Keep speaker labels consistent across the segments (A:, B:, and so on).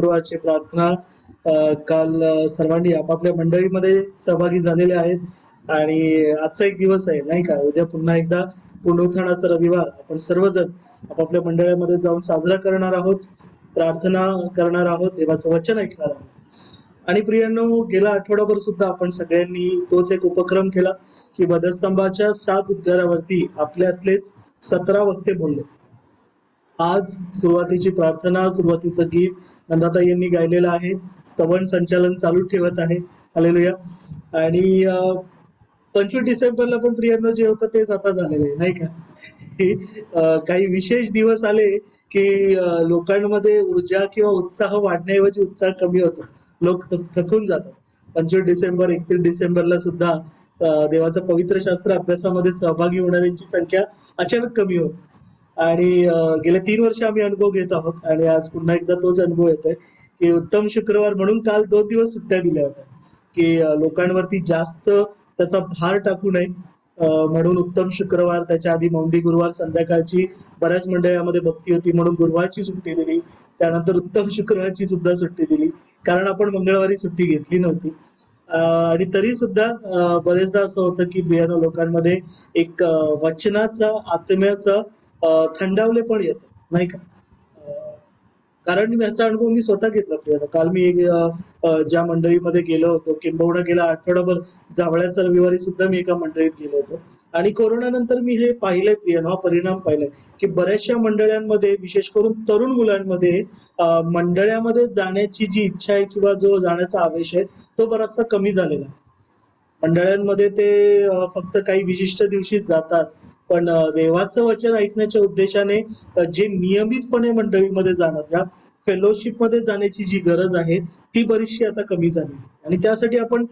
A: शुक्रवारची प्रार्थना काल सर्वांनी आपापल्या मंडळीमध्ये सहभागी झालेले आहेत आणि आजचा एक दिवस आहे नाही का. उद्या पुन्हा एकदा पुनरुत्थानाचा रविवार आपण सर्वजण आपापल्या मंडळामध्ये जाऊन साजरा करणार आहोत, प्रार्थना करणार आहोत, देवाचं वचन ऐकणार आहोत. आणि प्रियांनो, गेला आठवडाभर सुद्धा आपण सगळ्यांनी तोच एक उपक्रम केला की वधस्तंभाच्या 7 उद्गारावरती आपल्यातलेच 17 वक्ते बोलले. आज सुरुवातीची प्रार्थना, सुरुवातीचं गीत नंदाताई यांनी गायलेलं आहे. स्तवन संचालन चालू ठेवत आहे. हालेलुया. आणि 25 डिसेंबरला पण प्रियांनो जे होतं तेच आता झालेलं आहे नाही का. काही विशेष दिवस आले की लोकांमध्ये ऊर्जा किंवा उत्साह वाढण्याऐवजी उत्साह कमी होतो, लोक थकून जातात. 25 डिसेंबर 31 डिसेंबरला सुद्धा देवाचं पवित्र शास्त्र अभ्यासामध्ये सहभागी होणाऱ्यांची संख्या अचानक कमी होते. आणि गेल्या 3 वर्ष आम्ही अनुभव घेत आहोत आणि आज पुन्हा एकदा तोच अनुभव येतोय की उत्तम शुक्रवार म्हणून काल 2 दिवस सुट्ट्या दिल्या होत्या की लोकांवरती जास्त त्याचा भार टाकू नये म्हणून उत्तम शुक्रवार, त्याच्या आधी मौंदी गुरुवार संध्याकाळची बऱ्याच मंडळामध्ये भक्ती होती म्हणून गुरुवारची सुट्टी दिली, त्यानंतर उत्तम शुक्रवारची सुद्धा सुट्टी दिली कारण आपण मंगळवारी सुट्टी घेतली नव्हती. आणि तरी सुद्धा बरेचदा असं होतं की बियाणं लोकांमध्ये एक वचनाचा आत्म्याचा थंडावले पण येतं नाही का. कारण याचा अनुभव मी स्वतः घेतला प्रिया. काल मी ज्या मंडळीमध्ये गेलो होतो, किंबहुना गेला आठवडाभर जावळ्याचा रविवारी सुद्धा मी एका मंडळीत गेलो होतो आणि कोरोनानंतर मी हे पाहिलंय प्रिया, हा परिणाम पाहिलाय की बऱ्याचशा मंडळांमध्ये विशेष करून तरुण मुलांमध्ये मंडळामध्ये जाण्याची जी इच्छा आहे किंवा जो जाण्याचा आवेश आहे तो बराचसा कमी झालेला. मंडळांमध्ये ते फक्त काही विशिष्ट दिवशीच जातात, पण देवाचं वचन ऐकण्याच्या उद्देशाने जे नियमितपणे मंडळीमध्ये जाणं, ज्या फेलोशिप मध्ये जाण्याची जी गरज आहे ती बरीचशी आता कमी झाली. आणि त्यासाठी आपण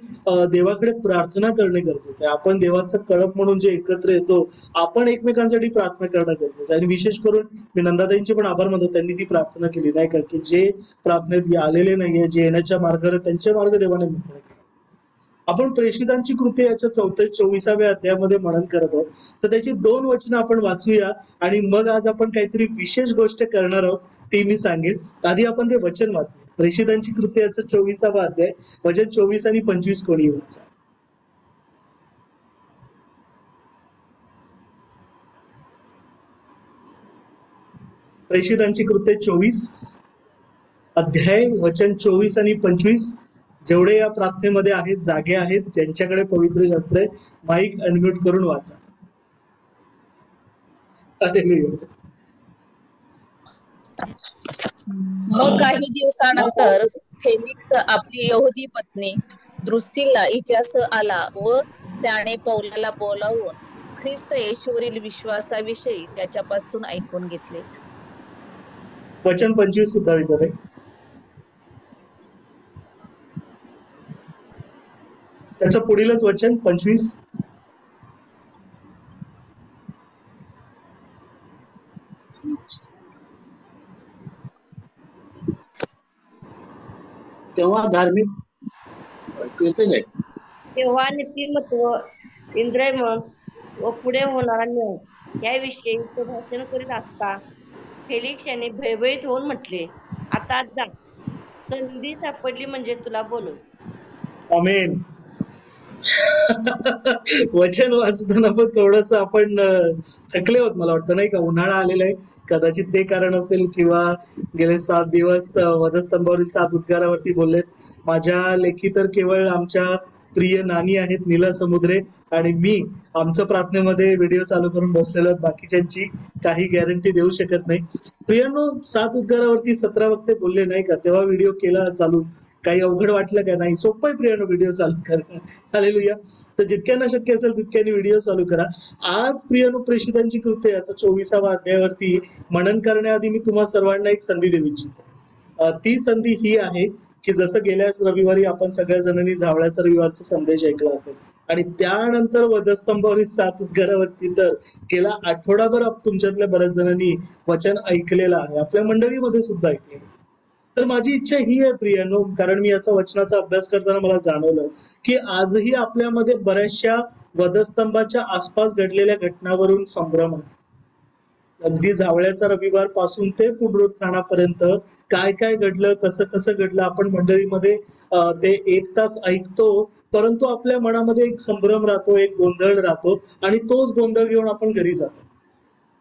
A: देवाकडे प्रार्थना करणे गरजेचं आहे. आपण देवाचं कळप म्हणून जे एकत्र येतो, आपण एकमेकांसाठी प्रार्थना करणं गरजेचं आहे. आणि विशेष करून मी नंदाताईंचे पण आभार मानतो, त्यांनी ती प्रार्थना केली नाही का की जे प्रार्थनेत आलेले नाहीये, जे येण्याच्या मार्गाने त्यांचे मार्ग देवाने मोकळे केले. आपण प्रेषितांची कृती याच्या 24व्या अध्यायामध्ये मनन करत आहोत, तर त्याची 2 वचनं आपण वाचूया आणि मग आज आपण काहीतरी विशेष गोष्ट करणार आहोत ती मी सांगेन. आधी आपण ते वचन वाचूया. प्रेषितांची कृती याचा 24वा अध्याय, वचन 24 आणि 25 कोणी वाचा. प्रेषितांची कृत्य 24 अध्याय, वचन 24 आणि 25. जेवढे या प्रार्थनेमध्ये आहेत, जागे आहेत, ज्यांच्याकडे पवित्र शास्त्र आहे, माईक अनम्यूट करून वाचा.
B: मग काही दिवसानंतर फेलिक्स आपली यहुदी पत्नी द्रुसिल्ला हिच्यासह आला व त्याने पौलाला बोलावून ख्रिस्त येशूवरील विश्वासाविषयी त्याच्यापासून ऐकून घेतले.
A: वचन 25 सुद्धा विचार. त्याचं पुढीलच वचन 25.
C: तेव्हा धार्मिक
D: तेव्हा नीतिमत्व, इंद्रियमन व पुढे होणारा न्याय याविषयी तो भाषण करीत असता फेलिक्स याने भयभीत होऊन म्हटले, आता जा, संधी सापडली म्हणजे तुला बोलू.
A: आमेन. वचन वाचताना पण थोडस आपण थकले होत मला वाटतं नाही का. उन्हाळा आलेला आहे, कदाचित ते कारण असेल किंवा गेले 7 दिवस वधस्तंभावरील 7 उद्गारावरती बोललेत. माझ्या लेखी तर केवळ आमच्या प्रिय नानी आहेत नीला समुद्रे आणि मी आमचं प्रार्थनेमध्ये व्हिडिओ चालू करून बसलेलो. बाकीच्यांची काही गॅरंटी देऊ शकत नाही. प्रियांनो, 7 उद्गारावरती 17 वक्ते बोलले नाही का, तेव्हा व्हिडिओ केला चालू. काही अवघड वाटलं का? नाही, सोपं आहे प्रियांनो व्हिडिओ चालू करणं. हालेलुया. तर जितक्यांना शक्य असेल तितक्यांनी व्हिडिओ चालू करा. आज प्रियांनो प्रेषितांची कृत्य याचा 24वा अध्यायावरती मनन करण्याआधी मी तुम्हा सर्वांना एक संधी देऊ इच्छितो. ती संधी ही आहे की जसं गेल्या रविवारी आपण सगळ्या जणांनी जावळ्याचा रविवारचा संदेश ऐकला असेल आणि त्यानंतर वधस्तंभावरील 7 उद्गारावरती तर गेला आठवडाभर तुमच्यातल्या बऱ्याच जणांनी वचन ऐकलेलं आहे, आपल्या मंडळीमध्ये सुद्धा ऐकलेलं. तर माझी इच्छा ही आहे प्रियांनो, कारण मी याचा वचनाचा अभ्यास करताना मला जाणवलं की आजही आपल्यामध्ये बऱ्याचशा वधस्तंभाच्या आसपास घडलेल्या घटनावरून संभ्रम आहे. अगदी जावळ्याचा रविवार पासून ते पुनरुत्थानापर्यंत काय काय घडलं, कसं कसं घडलं, आपण मंडळीमध्ये ते 1 तास ऐकतो, परंतु आपल्या मनामध्ये एक संभ्रम राहतो, एक गोंधळ राहतो आणि तोच गोंधळ घेऊन आपण घरी जातो.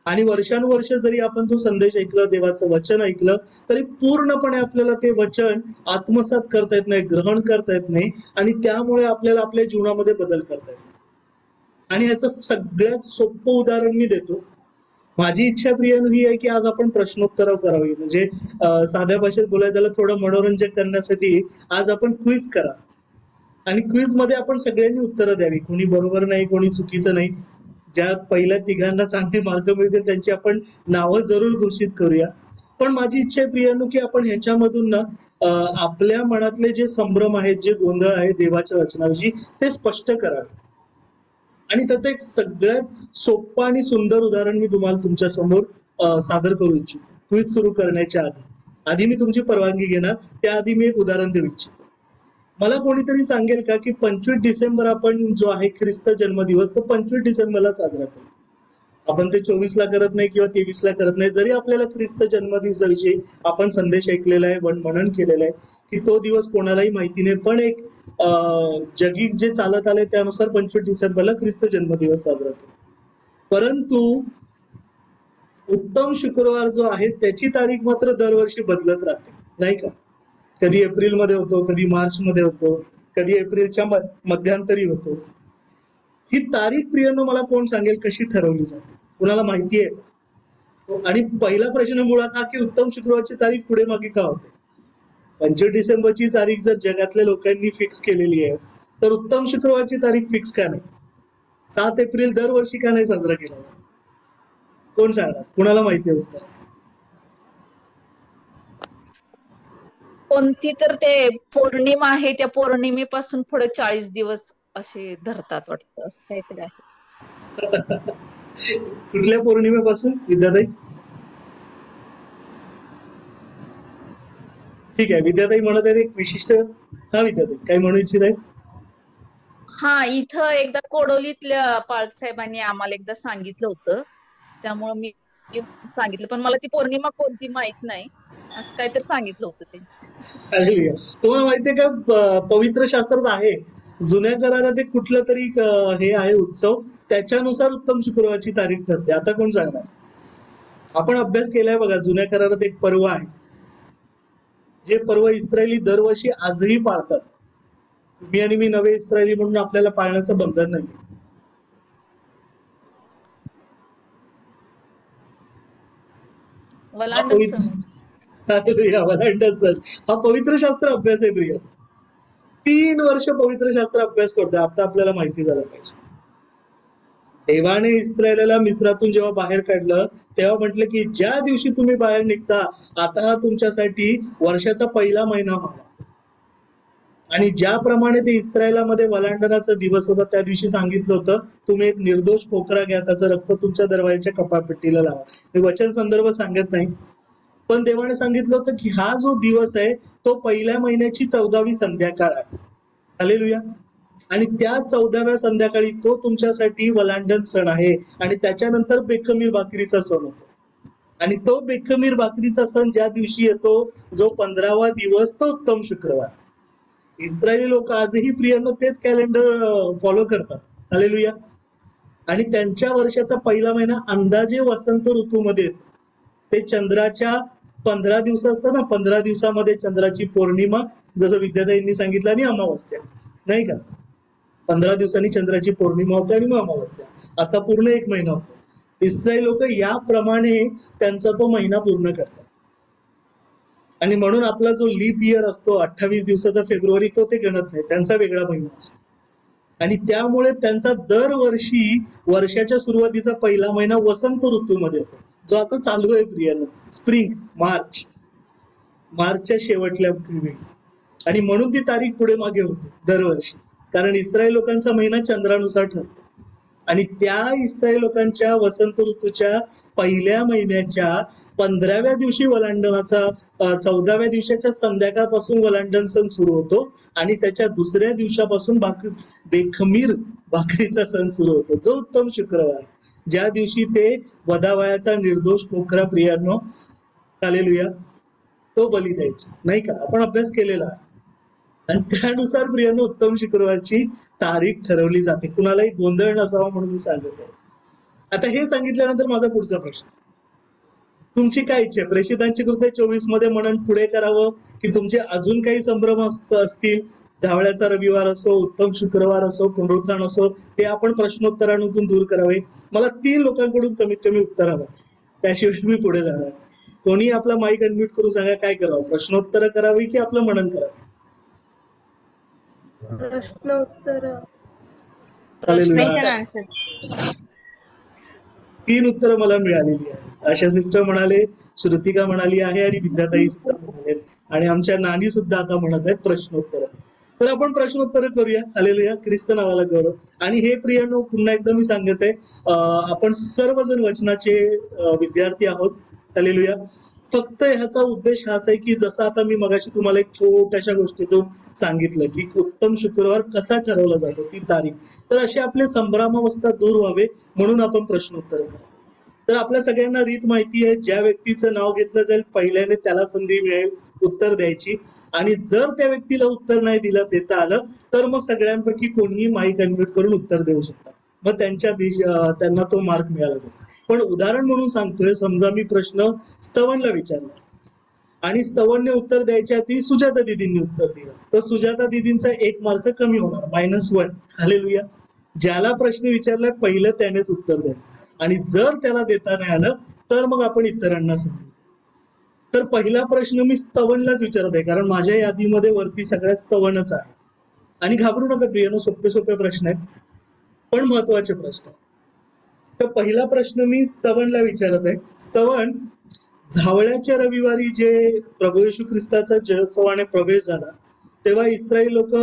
A: आणि वर्षानुवर्ष जरी आपण तो संदेश ऐकलं, देवाचं वचन ऐकलं, तरी पूर्णपणे आपल्याला ते वचन आत्मसात करता येत नाही, ग्रहण करता येत नाही आणि त्यामुळे आपल्याला आपल्या जीवनामध्ये बदल करता येत नाही. आणि याचं सगळ्यात सोपं उदाहरण मी देतो. माझी इच्छा प्रियानो ही आहे की आज आपण प्रश्नोत्तर करावी, म्हणजे साध्या भाषेत बोलायचं झालं थोडं मनोरंजन करण्यासाठी आज आपण क्विज करा आणि क्विज मध्ये आपण सगळ्यांनी उत्तरं द्यावी, कोणी बरोबर नाही, कोणी चुकीचं नाही. ज्या पहिल्या तिघांना चांगले मार्क मिळतील त्यांची आपण नावं जरूर घोषित करूया. पण माझी इच्छा आहे प्रियानो की आपण ह्याच्यामधून ना आपल्या मनातले जे संभ्रम आहेत, जे गोंधळ आहे देवाच्या वचनाविषयी, ते स्पष्ट करावे. आणि त्याचं एक सगळ्यात सोपं आणि सुंदर उदाहरण मी तुम्हाला तुमच्या समोर सादर करू इच्छितो. क्विज सुरू करण्याच्या आधी मी तुमची परवानगी घेणार, त्याआधी मी एक उदाहरण देऊ इच्छितो. मला कोणीतरी सांगेल का की 25 डिसेंबर आपण जो आहे ख्रिस्त जन्मदिवस, तो 25 डिसेंबरला साजरा करतो. आपण ते 24ला करत नाही किंवा 23ला करत नाही. जरी आपल्याला ख्रिस्त जन्मदिवसाविषयी आपण संदेश ऐकलेला आहे, मनन केलेलं आहे की तो दिवस कोणालाही माहिती नाही, पण एक जगी जे चालत आले त्यानुसार 25 डिसेंबरला ख्रिस्त जन्मदिवस साजरा करतो. परंतु उत्तम शुक्रवार जो आहे त्याची तारीख मात्र दरवर्षी बदलत राहते, नाही का? कधी एप्रिलमध्ये होतो, कधी मार्चमध्ये होतो, कधी एप्रिलच्या मध्यांतरी होतो. ही तारीख प्रियानो मला कोण सांगेल कशी ठरवली जाते? कुणाला माहिती आहे? आणि पहिला प्रश्न मुळात हा की उत्तम शुक्रवारची तारीख पुढे मागे का होते? 25 डिसेंबरची तारीख जर जगातल्या लोकांनी फिक्स केलेली आहे, तर उत्तम शुक्रवारची तारीख फिक्स का नाही? 7 एप्रिल दरवर्षी का नाही साजरा केला? कोण सांगणार? कुणाला माहिती आहे उत्तर?
B: कोणती तर ते पौर्णिमा आहे, त्या पौर्णिमेपासून पुढे 40 दिवस असे धरतात वाटतं, असं काहीतरी आहे.
A: कुठल्या पौर्णिमेपासून विद्याताई? ठीक आहे, विद्याताई म्हणत आहेत एक विशिष्ट. हा विद्याताई काय म्हणू इच्छित आहे?
B: हा, इथं एकदा कोडोलीतल्या पाळक साहेबांनी आम्हाला एकदा सांगितलं होतं, त्यामुळे मी सांगितलं, पण मला ती पौर्णिमा कोणती माहित नाही, असं काहीतरी सांगितलं होतं ते.
A: हालेलुया. तुम्हाला माहितीये का पवित्र शास्त्रात आहे, जुन्या करारात एक कुठलं तरी हे आहे उत्सव, त्याच्यानुसार उत्तम शुक्रवारची तारीख ठरते. आता कोण सांगणार? आपण अभ्यास केलाय बघा, जुन्या करारात एक पर्व आहे, जे पर्व इस्रायली दरवर्षी आजही पाळतात. मी आणि मी नवे इस्रायली म्हणून आपल्याला पाळण्याचं बंधन नाही.
B: वलांडन सण.
A: वलांडन सण हा पवित्र शास्त्र अभ्यास आहे प्रिय. 3 वर्ष पवित्र शास्त्र अभ्यास करतोय, आता आपल्याला माहिती झालं पाहिजे. देवाने इस्रायलाला मिस्रातून जेव्हा बाहेर काढलं तेव्हा म्हटलं की ज्या दिवशी तुम्ही बाहेर निघता, आता हा तुमच्यासाठी वर्षाचा पहिला महिना व्हावा. आणि ज्याप्रमाणे ते इस्रायलामध्ये वलांडनाचा दिवस होता, त्या दिवशी सांगितलं होतं तुम्ही एक निर्दोष कोकरा घ्या, त्याचं रक्त तुमच्या दरवाजाच्या कपाळपट्टीला लावा. मी वचन संदर्भ सांगत नाही, पण देवाने सांगितलं होतं की हा जो दिवस आहे तो पहिल्या महिन्याची 14वी संध्याकाळ आहे. हालेलुया. आणि त्या 14व्या संध्याकाळी तो तुमच्यासाठी वलांडन सण आहे. आणि त्याच्यानंतर बेखमीर भाकरीचा सण होतो. आणि तो बेखमीर भाकरीचा सण ज्या दिवशी येतो, जो 15वा दिवस, तो उत्तम शुक्रवार. इस्रायली लोक आजही प्रियांनो तेच कॅलेंडर फॉलो करतात. हालेलुया. आणि त्यांच्या वर्षाचा पहिला महिना अंदाजे वसंत ऋतूमध्ये येतो. ते चंद्राच्या 15 दिवस असतात ना, 15 दिवसामध्ये चंद्राची पौर्णिमा, जसं विद्याताईंनी सांगितलं, आणि अमावस्या, नाही का? 15 दिवसांनी चंद्राची पौर्णिमा होते आणि मग अमावस्या, असा पूर्ण एक महिना होतो. इस्रायल लोक याप्रमाणे त्यांचा तो महिना पूर्ण करतात. आणि म्हणून आपला जो लीप इयर असतो 28 दिवसाचा फेब्रुवारी, तो ते गणत नाही, त्यांचा वेगळा महिना असतो. आणि त्यामुळे त्यांचा दरवर्षी वर्षाच्या सुरुवातीचा पहिला महिना वसंत ऋतूमध्ये येतो, जो आता चालू आहे प्रियांनो, स्प्रिंग, मार्चच्या शेवटल्या वेळी. आणि म्हणून ती तारीख पुढे मागे होते दरवर्षी, कारण इस्रायल लोकांचा महिना चंद्रानुसार ठरतो. आणि त्या इस्रायल लोकांच्या वसंत ऋतूच्या पहिल्या महिन्याच्या 15व्या दिवशी वलांडनाचा 14व्या दिवसाच्या संध्याकाळपासून वलांडन सण सुरू होतो आणि त्याच्या दुसऱ्या दिवसापासून बेखमीर भाकरीचा सण सुरू होतो, जो उत्तम शुक्रवार. ज्या दिवशी ते वधावयाचा निर्दोष मोकरा प्रियांनो, हालेलुया, तो बली द्यायचे, नाही का? आपण अभ्यास केलेला आहे. आणि त्यानुसार प्रियांनो उत्तम शुक्रवारची तारीख ठरवली जाते. कुणालाही गोंधळ नसावा म्हणून मी सांगत आहे. आता हे सांगितल्यानंतर माझा पुढचा प्रश्न, तुमची काय इच्छा आहे? प्रेषितांची कृत्य 24 मध्ये म्हणून पुढे करावं, की तुमचे अजून काही संभ्रम असतील, जावळ्याचा रविवार असो, उत्तम शुक्रवार असो, पुनरुत्थान असो, ते आपण प्रश्नोत्तरांमधून दूर करावे? मला 3 लोकांकडून कमीत कमी उत्तर हवं, त्याशिवाय मी पुढे जाणार. कोणी आपला माईक अनम्यूट करून सांगा, काय करावं? प्रश्नोत्तर करावी की आपलं मनन करावं?
C: प्रश्नोत्तर.
B: प्रश्नोत्तर.
A: 3 उत्तरं मला मिळालेली आहे. आशा सिस्टर म्हणाले, श्रुतिका म्हणाली आहे आणि विद्याताई सुद्धा म्हणाले, आणि आमच्या नानी सुद्धा आता म्हणत आहेत प्रश्नोत्तर. तर आपण प्रश्नोत्तर करूया. हालेलुया, ख्रिस्त नावाला गौरव. आणि हे प्रियांनो, पुन्हा एकदा मी सांगत आहे, आपण सर्वजण वचनाचे विद्यार्थी आहोत. हालेलुया. फक्त ह्याचा उद्देश हाच आहे की जसं आता मी मगाशी तुम्हाला एक छोट्याशा गोष्टीतून सांगितलं की उत्तम शुक्रवार कसा ठरवला जातो, ती तारीख, तर असे आपले संभ्रमावस्था दूर व्हावे म्हणून आपण प्रश्नोत्तर करतो. तर आपल्या सगळ्यांना रीत माहिती आहे, ज्या व्यक्तीचं नाव घेतलं जाईल पहिल्याने त्याला संधी मिळेल उत्तर द्यायची, आणि जर त्या व्यक्तीला उत्तर नाही देता आलं तर मग सगळ्यांपैकी कोणीही माईक अनम्यूट करून उत्तर देऊ शकतात. मग त्यांना तो मार्क मिळाला जातो. पण उदाहरण म्हणून सांगतोय, समजा मी प्रश्न स्तवनला विचारला आणि स्तवनने उत्तर द्यायच्या आधी सुजाता दिदींनी उत्तर दिलं, तर सुजाता दिदींचा 1 मार्क कमी होणार, -1. हालेलुया. ज्याला प्रश्न विचारलाय पहिलं त्यानेच उत्तर द्यायचं, आणि जर त्याला देता नाही आलं तर मग आपण इतरांना सांगू. तर पहिला प्रश्न मी स्तवनलाच विचारत आहे, कारण माझ्या यादीमध्ये वरती सगळ्यात स्तवनच आहे. आणि घाबरू नका प्रियानो, सोपे सोपे प्रश्न आहेत पण महत्वाचे प्रश्न. तर पहिला प्रश्न मी स्तवनला विचारत आहे. स्तवन, झावळ्याच्या रविवारी जे प्रभू येशू ख्रिस्ताचा जयोत्सवाने प्रवेश झाला तेव्हा इस्रायल लोक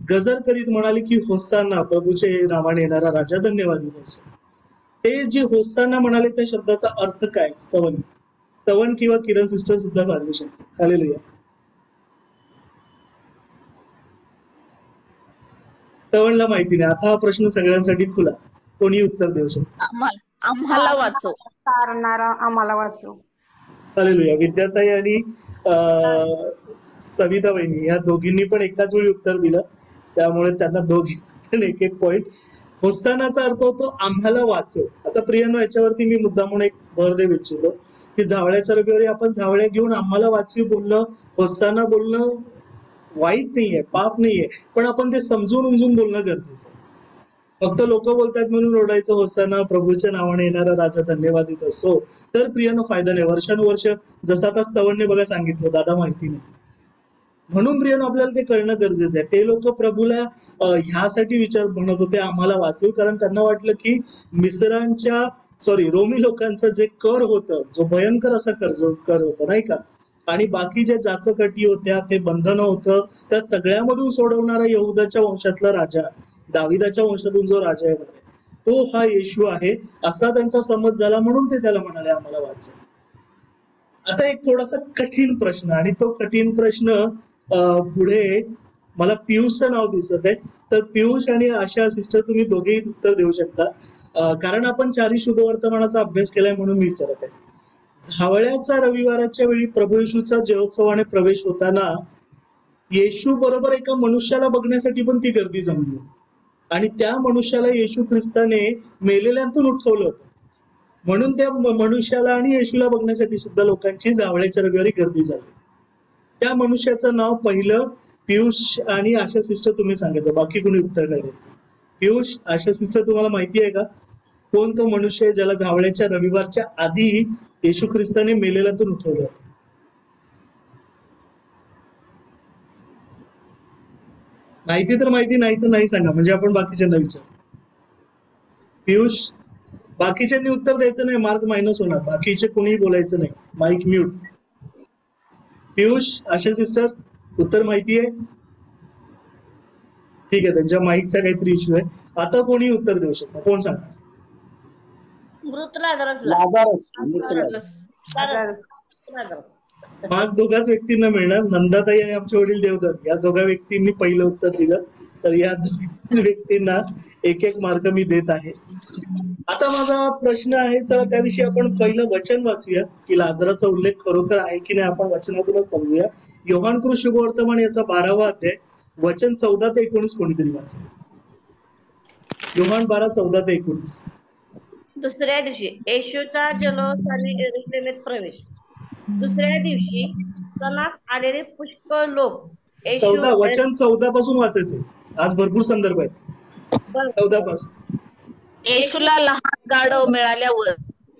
A: गजर करीत म्हणाले की होसाना, प्रभूचे नावाने येणारा राजा धन्यवादी होसा. ते जे होसाना म्हणाले त्या शब्दाचा अर्थ काय? स्तवन किंवा किरण सिस्टर सुद्धा सांगू शकते. हालेलुया. स्तवनला माहिती नाही. आता हा प्रश्न सगळ्यांसाठी खुला, कोणी उत्तर देऊ शकतो.
B: आम्हाला वाचव.
C: तारणारा आम्हाला वाचव.
A: हालेलुया. विद्याताई आणि सविता वहिनी या दोघींनी पण एकाच वेळी उत्तर दिलं, त्यामुळे त्यांना दोघी पण 1-1 पॉइंट. होसानाचा अर्थ होतो आम्हाला वाचव. आता प्रियांनो, याच्यावरती मी मुद्दा म्हणून एक भर देऊ इच्छितो की झावळ्याच्या रविवारी आपण झावळ्या घेऊन आम्हाला वाचवी बोलणं, होसाना बोलणं वाईट नाहीये, पाप नाहीये, पण आपण ते समजून उमजून बोलणं गरजेचं आहे. फक्त लोक बोलतात म्हणून ओरडायचं होसाना, प्रभूच्या नावाने येणारा राजा धन्यवादित असो, तर प्रियानो फायदा नाही. वर्षानुवर्ष जसं आता स्तवनने बघा सांगितलं, दादा माहिती नाही, म्हणून प्रियानो आपल्याला ते कळणं गरजेचं आहे. ते लोक प्रभूला ह्यासाठी म्हणत होते आम्हाला वाचव, कारण त्यांना वाटलं की रोमी लोकांचं जे कर होतं, जो भयंकर असा कर होता नाही का, आणि बाकी जे जाचकटी होत्या, ते बंधनं होतं, त्या सगळ्यामधून सोडवणारा यहुदाच्या वंशातला राजा, दाविदाच्या वंशातून जो राजा आहे तो हा येशू आहे, असा त्यांचा समज झाला, म्हणून ते त्याला म्हणाले आम्हाला वाचव. आता एक थोडासा कठीण प्रश्न, आणि तो कठीण प्रश्न पुढे मला पियुषचं नाव दिसत आहे, तर पियुष आणि आशा सिस्टर तुम्ही दोघेही उत्तर देऊ शकता, कारण आपण 4 शुभवर्तमानाचा अभ्यास केलाय म्हणून मी विचारत आहे. झावळ्याचा रविवाराच्या वेळी प्रभू येशूचा जयोत्सवाने प्रवेश होताना येशू बरोबर एका मनुष्याला बघण्यासाठी पण ती गर्दी जमली, आणि त्या मनुष्याला येशू ख्रिस्ताने मेलेल्यांतून उठवलं होतं, म्हणून त्या मनुष्याला आणि येशूला बघण्यासाठी सुद्धा लोकांची झावळ्याच्या रविवारी गर्दी झाली. त्या मनुष्याचं नाव पहिलं पियुष आणि आशा सिस्टर तुम्ही सांगायचं, बाकी कोणी उत्तर नाही द्यायचं. पियुष, आशा सिस्टर, तुम्हाला माहिती आहे का कोण तो मनुष्य आहे ज्याला झावळ्याच्या रविवारच्या आधी येशू ख्रिस्ताने मेलेल्यांतून उठवलं होतं? माहिती तर माहिती, नाही तर नाही सांगा, म्हणजे आपण बाकीच्यांना विचार. पियुष, बाकीच्यांनी उत्तर द्यायचं नाही, मार्क मायनस होणार. बाकीचे कोणीही बोलायचं नाही, माईक म्यूट. पियुष, आशा सिस्टर, उत्तर माहिती आहे? ठीक आहे, त्यांच्या माईकचा काहीतरी इश्यू आहे. आता कोणी उत्तर देऊ शकतो, कोण सांगा?
D: मृत लाजारस.
A: मार्क दोघाच व्यक्तींना मिळणार, नंदाताई आणि आमचे वडील देवदत्त, या दोघा व्यक्तींनी पहिलं उत्तर दिलं. तर या दोन व्यक्तींना एक एक मार्क मी देत आहे. आता माझा प्रश्न आहे, चला त्याविषयी आपण पहिलं वचन वाचूया की लाजराचा उल्लेख खरोखर आहे की नाही, आपण वचनातूनच समजूया. योहान कृष्ण शुभवर्तमान याचा 12वा अध्याय वचन 14 ते 19 कोणीतरी वाचा. योहान 12:14 ते 19.
D: दुसऱ्या दिवशी येशूचा जलोत्साहाने यरुशलेमेत प्रवेश. दुसऱ्या दिवशी सणात आलेले पुष्कळ लोक येशू
A: 14 वचन 14 पासून वाचायचंय. आज भरपूर संदर्भ आहेत. 14 पासून.
B: येशूला लहान गाढव मिळाल्यावर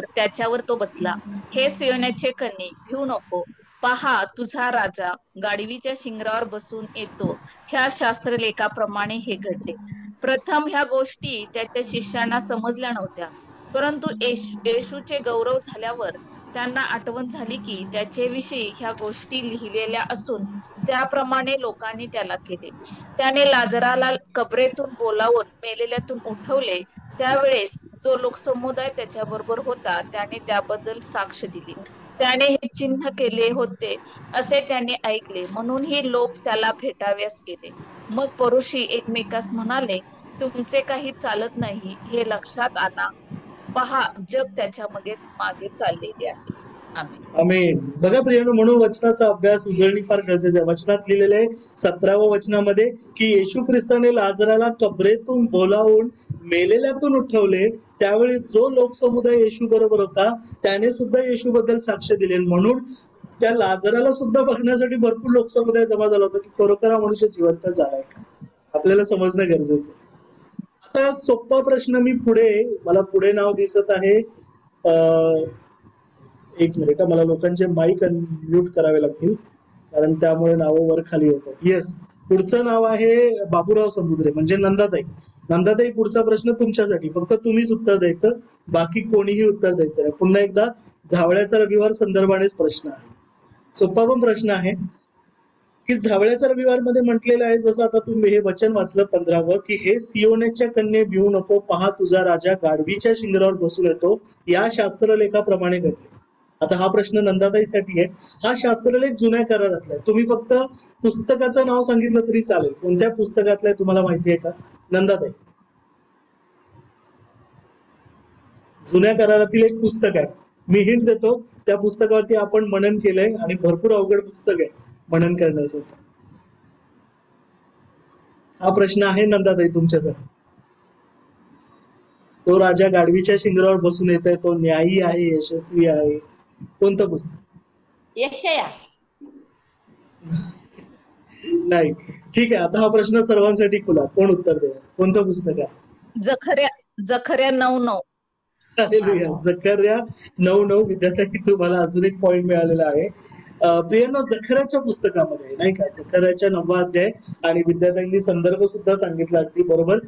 B: त्याच्यावर तो बसला. हे सियोनाचे कन्ये, भिवू नको. पहा, तुझा राजा गाढवीच्या शिंगरावर बसून येतो. ह्या शास्त्रलेखाप्रमाणे हे घडले. प्रथम ह्या गोष्टी त्याच्या शिष्यांना समजल्या नव्हत्या, परंतु येशूचे गौरव झाल्यावर त्यांना आठवण झाली की त्याच्याविषयी ह्या गोष्टी लिहिलेल्या असून त्याप्रमाणे लोकांनी त्याला केले. त्याने लाजराला कबरेतून बोलावून मेलेल्यातून उठवले. त्यावेळेस जो लोकसमुदाय त्याच्याबरोबर होता त्याने त्याबद्दल साक्ष दिली. त्याने हे चिन्ह केले होते असे त्याने ऐकले, म्हणून ही लोक त्याला भेटाव्यास गेले. मग परुषी एकमेकास म्हणाले, तुमचे काही चालत नाही हे लक्षात आणा. पहा, जग त्याच्या मागे चाललेले आहे. आमेन.
A: आमेन. बघा प्रियानो, म्हणून वचनाचा अभ्यास उजळणी फार गरजेचं आहे. वचनात लिहिलेलं आहे 17व्या वचनामध्ये की येशू ख्रिस्ताने लाजराला कबरेतून बोलावून मेलेल्यातून उठवले. त्यावेळी जो लोकसमुदाय येशू बरोबर होता त्याने सुद्धा येशू बद्दल साक्ष दिले, म्हणून त्या लाजराला सुद्धा बघण्यासाठी भरपूर लोकसमुदाय जमा झाला होता की खरोखर हा मनुष्य जिवंत झालाय का. आपल्याला समजणं गरजेचं आहे. आता सोपा प्रश्न मी मला पुढे नाव दिसत आहे. एक मिनिट, मला लोकांचे माईक म्यूट करावे लागतील कारण त्यामुळे नावं वर खाली होतात. येस, पुढचं नाव आहे बाबूराव समुद्रे म्हणजे नंदाताई. नंदाताई, पुढचा प्रश्न तुमच्यासाठी. फक्त तुम्हीच उत्तर द्यायचं, बाकी कोणीही उत्तर द्यायचं नाही. पुन्हा एकदा झावळ्याचा रविवार संदर्भानेच प्रश्न आहे. सोपा पण प्रश्न आहे की झावळ्याच्या रविवार मध्ये म्हटलेलं आहे, जसं आता तुम्ही हे वचन वाचलं 15वं, की हे सियोनेच्या कन्ये भिवू नको. पहा, तुझा राजा गाढवीच्या शिंगरावर बसून येतो. या शास्त्रलेखाप्रमाणे घडले. आता हा प्रश्न नंदाताईसाठी आहे. हा शास्त्रलेख जुन्या करारातला आहे. तुम्ही फक्त पुस्तकाचं नाव सांगितलं तरी चालेल. कोणत्या पुस्तकातलं आहे तुम्हाला माहिती आहे का नंदाताई? जुन्या करारातील एक पुस्तक आहे. मी हिंट देतो, त्या पुस्तकावरती आपण मनन केलंय आणि भरपूर अवघड पुस्तक आहे मनन करण्यासाठी. हा प्रश्न आहे नंदाताई तुमच्यासाठी. तो राजा गाढवीच्या शिंगरावर बसून येत आहे, तो न्यायी आहे, यशस्वी आहे. कोणतं पुस्तक?
D: यशया.
A: नाही. ठीक आहे, आता हा प्रश्न सर्वांसाठी खुला. कोण उत्तर देणार? कोणतं पुस्तक आहे?
B: जखर्या 9:9.
A: हालेलुया. जकर्या 9:9. विद्यार्थी, तुम्हाला अजून एक पॉइंट मिळालेला आहे. प्रियांनो, जखर्याच्या पुस्तकामध्ये नाही का, जखर्याच्या 9वा अध्याय, आणि विद्यार्थ्यांनी संदर्भ सुद्धा सांगितला अगदी बरोबर.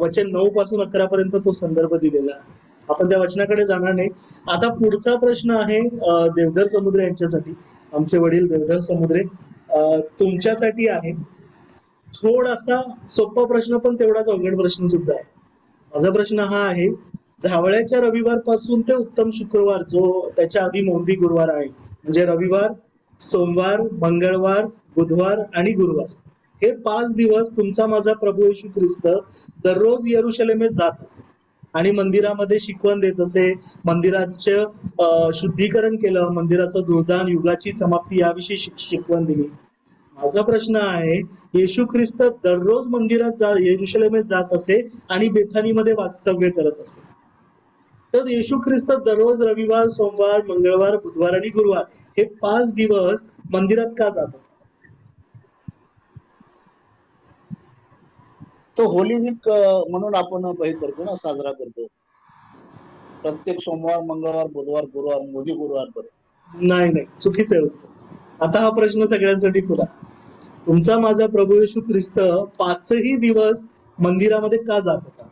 A: वचन 9 पासून 11 पर्यंत तो संदर्भ दिलेला आहे. आपण त्या वचनाकडे जाणार नाही. आता पुढचा प्रश्न आहे देवधर समुद्रे यांच्यासाठी. आमचे वडील देवधर समुद्रे, तुमच्यासाठी आहे. थोडासा सोपा प्रश्न पण तेवढाच अवघड प्रश्न सुद्धा आहे. माझा प्रश्न हा आहे, झावळ्याच्या रविवार पासून ते उत्तम शुक्रवार, जो त्याच्या आधी मोंदी गुरुवार आहे, म्हणजे रविवार, सोमवार, मंगळवार, बुधवार आणि गुरुवार, हे 5 दिवस तुमचा माझा प्रभू येशू ख्रिस्त दररोज यरुशलेमेत जात असे आणि मंदिरामध्ये शिकवण देत असे. मंदिराचे शुद्धीकरण केलं, मंदिराचं दुर्दान, युगाची समाप्ती याविषयी शिकवण दिली. माझा प्रश्न आहे, येशू ख्रिस्त दररोज मंदिरात यरुशलेमेत जात असे आणि बेथानीमध्ये वास्तव्य करत असे. तर येशू ख्रिस्त दररोज रविवार, सोमवार, मंगळवार, बुधवार आणि गुरुवार हे 5 दिवस मंदिरात का जातात?
E: तो होली वीक म्हणून आपण हे करतो ना, साजरा करतो. प्रत्येक सोमवार, मंगळवार, बुधवार, गुरुवार, मोदी गुरुवार पर्यंत.
A: नाही, चुकीचं आहे उत्तर. आता हा प्रश्न सगळ्यांसाठी खुला. तुमचा माझा प्रभू येशू ख्रिस्त 5ही दिवस मंदिरामध्ये का जात होता?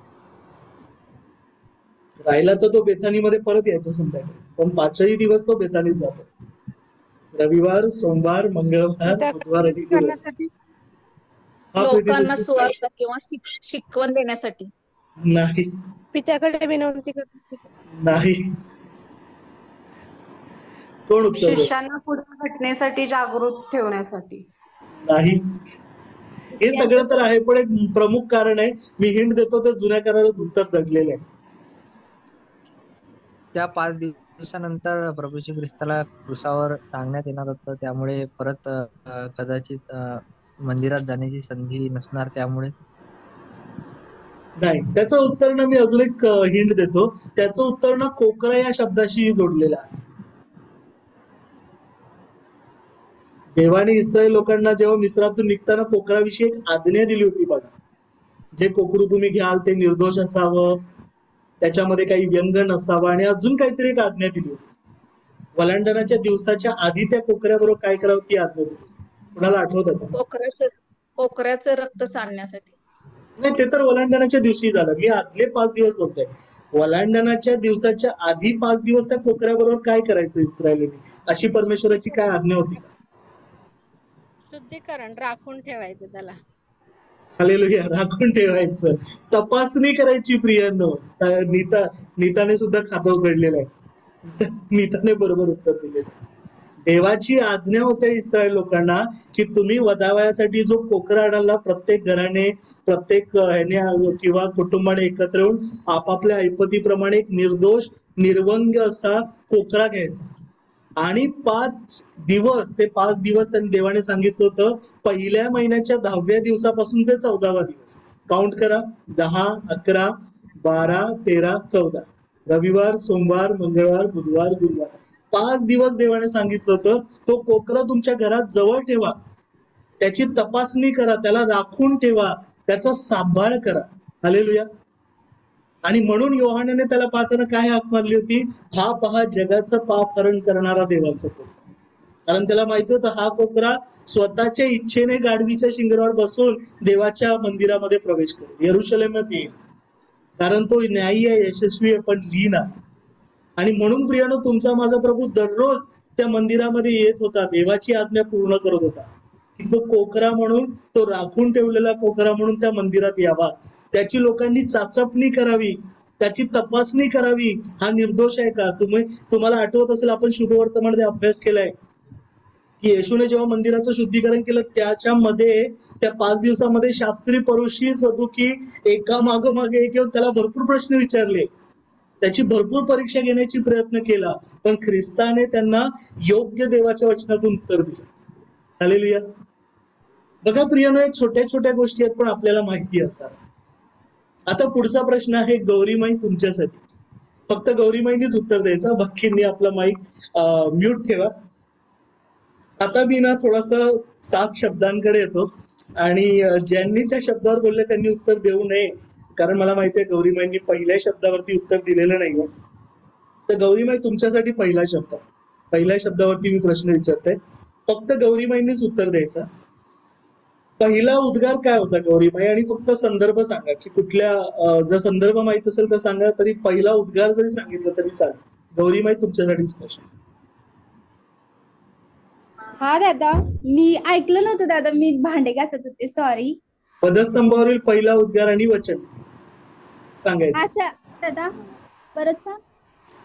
A: राहिला तर तो बेथानीमध्ये परत यायचा संध्याकाळी, पण 5ही दिवस तो बेथानीत जातो. रविवार, सोमवार, मंगळवार, बुधवार आणि गुरुवार.
B: लोकांना सुवार्ता किंवा शिकवण देण्यासाठी
A: नाही.
C: पित्याकडे विनंती करण्यासाठी
A: नाही. कोण उत्तर?
C: शिष्यांना पुढील घटनेसाठी जागृत ठेवण्यासाठी.
A: नाही. हे सगळं तर आहे, पण एक प्रमुख कारण आहे, मी हिंट देतो, ते जुन्या करारात उत्तर दडलेलं आहे.
F: त्या 5 दिवसानंतर प्रभू येशू ख्रिस्ताला क्रुसावर टांगण्यात येणार होतं, त्यामुळे परत कदाचित मंदिरात जाण्याची संधी नसणार, त्यामुळे
A: नाही, त्याचं उत्तर ना मी अजून एक हिंट देतो. त्याचं उत्तर ना कोकरा या शब्दाशी जोडलेलं आहे. देवाने इस्रायल लोकांना जेव्हा मिस्रातून निघताना कोकराविषयी एक आज्ञा दिली होती बघा. जे कोकरू तुम्ही घ्याल ते निर्दोष असावं, त्याच्यामध्ये काही व्यंग नसावं, आणि अजून काहीतरी एक आज्ञा दिली होती. वलांडणाच्या दिवसाच्या आधी त्या कोकऱ्याबरोबर काय करावं ती आज्ञा दिली. कुणाला आठवतं का?
B: कोकऱ्याचं रक्त सांडण्यासाठी.
A: नाही, ते तर वलांडणाच्या दिवशी झालं. मी आदले 5 दिवस बोलतोय. वलांडणाच्या दिवसाच्या आधी 5 दिवस त्या कोकऱ्याबरोबर काय करायचं इस्रायलीने, अशी परमेश्वराची काय आज्ञा होती का?
C: शुद्धीकरण राखून ठेवायचं त्याला.
A: हालेलुया, राखून ठेवायचं, तपासणी करायची. प्रियांनो, नीताने सुद्धा खातं उघडलेलं आहे. नीताने बरोबर उत्तर दिलेलं आहे. देवाची आज्ञा होते इस्रायल लोकांना की तुम्ही वधावयासाठी जो कोकरा आणाल ना, प्रत्येक घराने, प्रत्येक ह्याने किंवा कुटुंबाने एकत्र येऊन आपापल्या ऐपतीप्रमाणे एक निर्दोष निर्वंग असा कोकरा घ्यायचा, आणि 5 दिवस त्यांनी देवाने सांगितलं होतं, पहिल्या महिन्याच्या 10व्या दिवसापासून ते 14वा दिवस काउंट करा. 10, 11, 12, 13, 14, रविवार, सोमवार, मंगळवार, बुधवार, गुरुवार, 5 दिवस देवाने सांगितलं होतं. तो कोकरा तुमच्या घरात जवळ ठेवा, त्याची तपासणी करा, त्याला राखून ठेवा, त्याचा सांभाळ करा. हालेलुया. आणि म्हणून योहानाने त्याला पाहताना काय हाक मारली होती? हा पहा जगाचं पाप हरण करणारा देवाचा कोकरा. कारण त्याला माहिती होतं हा कोकरा स्वतःच्या इच्छेने गाढवीच्या शिंगरावर बसून देवाच्या मंदिरामध्ये प्रवेश करेल, यरुशलेमात येईल. कारण तो न्यायी आहे, यशस्वी आहे, पण लीन आहे. आणि म्हणून प्रियानो, तुमचा माझा प्रभू दररोज त्या मंदिरामध्ये येत होता, देवाची आज्ञा पूर्ण करत होता की तो कोकरा म्हणून, तो राखून ठेवलेला कोकरा म्हणून त्या मंदिरात यावा, त्याची लोकांनी चाचपणी करावी, त्याची तपासणी करावी, हा निर्दोष आहे का. तुम्हाला आठवत असेल, आपण शुभवर्तमानमध्ये अभ्यास केलाय की येशूने जेव्हा मंदिराचं शुद्धीकरण केलं, त्याच्यामध्ये त्या 5 दिवसामध्ये शास्त्री, परुषी, सदुकी एका मागोमागे एक येऊन त्याला भरपूर प्रश्न विचारले, त्याची भरपूर परीक्षा घेण्याची प्रयत्न केला, पण ख्रिस्ताने त्यांना योग्य देवाच्या वचनातून उत्तर दिलं. हालेलुया. बघा प्रियानो, एक छोट्या छोट्या गोष्टी आहेत, पण आपल्याला माहिती असावं. आता पुढचा प्रश्न आहे गौरीमाई तुमच्यासाठी. फक्त गौरीमाईनीच उत्तर द्यायचा, बाकींनी आपला माईक म्यूट ठेवा. आता मी ना थोडासा 7 शब्दांकडे येतो, आणि ज्यांनी त्या शब्दावर बोलले त्यांनी उत्तर देऊ नये, कारण मला माहिती आहे गौरीमाईंनी पहिल्या शब्दावरती उत्तर दिलेलं नाहीये. तर गौरीमाई तुमच्यासाठी पहिला शब्द, पहिल्या शब्दावरती मी प्रश्न विचारते, फक्त गौरीमाईंनीच उत्तर द्यायचा. पहिला उद्गार काय होता गौरीमाई, आणि फक्त संदर्भ सांगा की कुठल्या, जर संदर्भ माहित असेल तर सांगा, तरी पहिला उद्गार जरी सांगितलं तरी चालेल. गौरीमाई तुमच्यासाठीच प्रश्न.
G: हा दादा, मी ऐकलं नव्हतं दादा, मी भांडे घासत होते, सॉरी.
A: पदस्तंभावरील पहिला उद्गार आणि वचन सांगायचं.
G: असं दादा, परत सांग.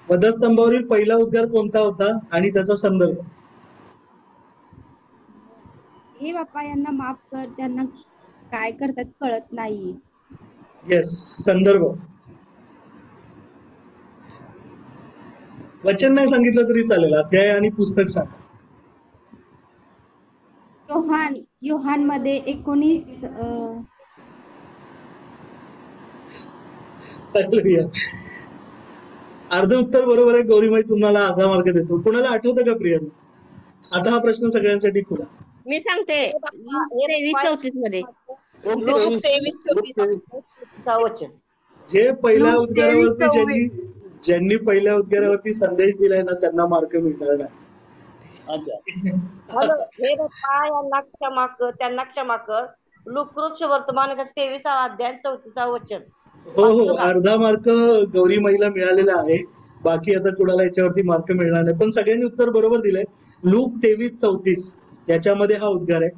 A: पदस्तंभावरील पहिला उद्गार कोणता होता आणि त्याचा संदर्भ?
G: हे बाप्पा, यांना माफ कर, त्यांना काय करतात कळत नाही.
A: येस, संदर्भ. वचन नाही सांगितलं तरी चालेल, अध्याय आणि पुस्तक सांगा.
G: योहान मध्ये 19.
A: अर्ध उत्तर बरोबर आहे गौरीमाई, तुम्हाला अर्धा मार्क देतो. कुणाला आठवतं का प्रिया? आता हा प्रश्न सगळ्यांसाठी खुला.
H: मी सांगते 23-34 मध्ये.
B: लूक 23-24
D: वचन.
A: जे पहिल्या उद्गारावरती ज्यांनी पहिल्या उद्गारावरती संदेश दिलाय ना, त्यांना मार्क मिळणार नाही.
E: अच्छा.
D: हे बाप्पा, यांना क्षमा कर, त्यांना क्षमा कर. लुकृत वर्तमानाचा 23वा अध्याय 34वा वचन.
A: हो, अर्धा मार्क गौरीमाईला मिळालेला आहे. बाकी आता कुणाला याच्यावरती मार्क मिळणार नाही, पण सगळ्यांनी उत्तर बरोबर दिलंय. लूक 23-34 याच्यामध्ये हा उद्गार आहे.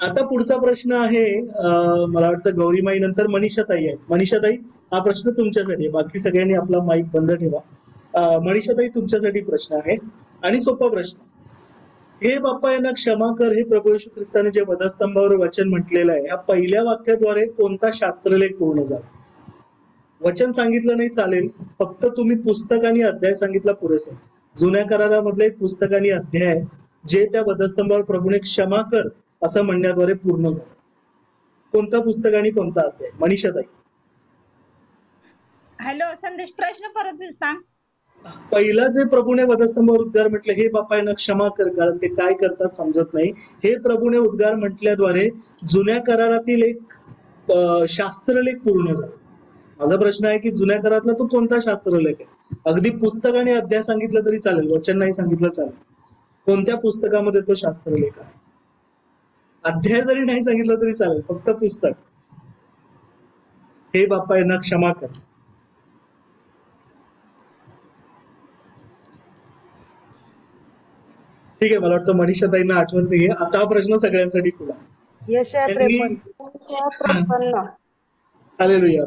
A: आता पुढचा प्रश्न आहे, मला वाटतं गौरीमाई नंतर मनीषाताई आहे. मनीषाताई, हा प्रश्न तुमच्यासाठी आहे. बाकी सगळ्यांनी आपला माईक बंद ठेवा. मनीषाताई, तुमच्यासाठी प्रश्न आहे, आणि सोपा प्रश्न. हे बाप्पा यांना क्षमा कर हे प्रभू येशू ख्रिस्ताने जे वधस्तंभावर वचन म्हटलेलं आहे, या पहिल्या वाक्याद्वारे कोणता शास्त्रलेख पूर्ण झाला? वचन सांगितलं नाही चालेल, फक्त तुम्ही पुस्तक आणि अध्याय सांगितला पुरेसा. जुन्या करारामधलं एक पुस्तक आणि अध्याय आहे जे त्या वधस्तंभावर प्रभूने क्षमा कर असं म्हणण्याद्वारे पूर्ण झालं. कोणतं पुस्तक आणि कोणता अध्याय? मनीषाताई.
I: हॅलो संदेश, प्रश्न परत सांग.
A: पहिला जे प्रभूने वधस्तंभावर उद्गार म्हटले, हे बाप्पा यांना क्षमा कर कारण ते काय करतात समजत नाही, हे प्रभूने उद्गार म्हटल्याद्वारे जुन्या करारातील एक शास्त्रलेख पूर्ण झाला. माझा प्रश्न आहे की जुन्या करारातला तो कोणता शास्त्रलेख आहे? अगदी पुस्तक आणि अध्याय सांगितलं तरी चालेल, वचन नाही सांगितलं चालेल. कोणत्या पुस्तकामध्ये तो शास्त्रलेख आहे? अध्याय जरी नाही सांगितलं तरी चालेल, फक्त पुस्तक. हे बाप्पा यांना क्षमा कर. ठीक आहे, मला वाटतं मनीषाताईंना आठवत नाहीये. आता हा प्रश्न सगळ्यांसाठी खुला. हालेलुया.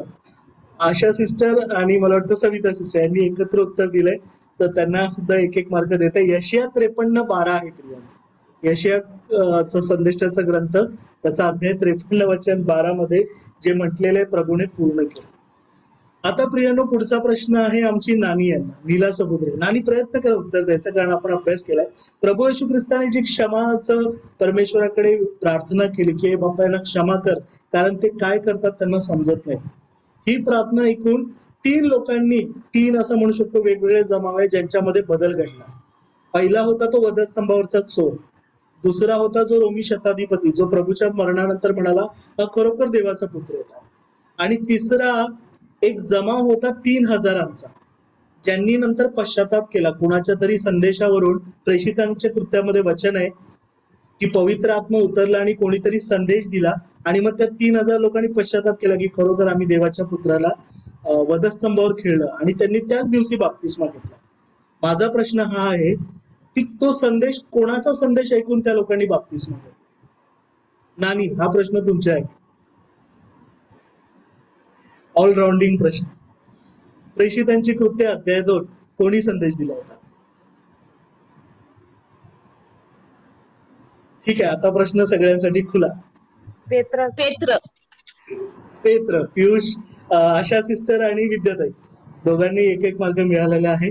A: आशा सिस्टर आणि मला वाटतं सविता सिस्टर यांनी एकत्र उत्तर दिलंय, तर त्यांना सुद्धा एक एक मार्क देत आहे. यशया 53:12 आहे प्रियांना. यशयाचा संदेशाचा ग्रंथ त्याचा अध्याय 53:12 मध्ये जे म्हटलेले प्रभूने पूर्ण केले. आता प्रियांनो, पुढचा प्रश्न आहे आमची नानी यांना, नीला समुद्रे. नानी प्रयत्न करा उत्तर द्यायचा कारण आपण अभ्यास केलाय. प्रभू येशू ख्रिस्ताने जी क्षमाचं परमेश्वराकडे प्रार्थना केली की हे बाप्पा यांना क्षमा कर कारण ते काय करतात त्यांना समजत नाही, ही प्रार्थना ऐकून 3 लोकांनी, 3 असं म्हणू शकतो वेगवेगळे जमावे ज्यांच्यामध्ये बदल घडला. पहिला होता तो वधस्तंभावरचा चोर, दुसरा होता जो रोमी शताधिपती जो प्रभूच्या मरणानंतर म्हणाला हा खरोखर देवाचा पुत्र होता, आणि तिसरा एक जमाव होता 3000 ज्यांनी नंतर पश्चाताप केला. कुणाच्या तरी संदेशावरून, प्रेषितांच्या कृत्यामध्ये वचन आहे की पवित्र आत्मा उतरला आणि कोणीतरी संदेश दिला आणि मग त्या 3000 लोकांनी पश्चाताप केला की खरोखर आम्ही देवाच्या पुत्राला वधस्तंभावर खेळलं आणि त्यांनी त्याच दिवशी बाप्तिस्मा घेतला. माझा प्रश्न हा आहे की तो संदेश, कोणाचा संदेश ऐकून त्या लोकांनी बाप्तिस्मा घेतला? नानी, हा प्रश्न तुमच्या आहे. ऑलराऊंडिंग प्रश्न. प्रेषितांची कृत्य अध्याय 2 कोणी संदेश दिला होता? ठीक आहे, आता प्रश्न सगळ्यांसाठी खुला.
B: पेत्र.
A: पियुष, आशा सिस्टर आणि विद्याताई दोघांनी एक एक मार्क मिळालेला आहे.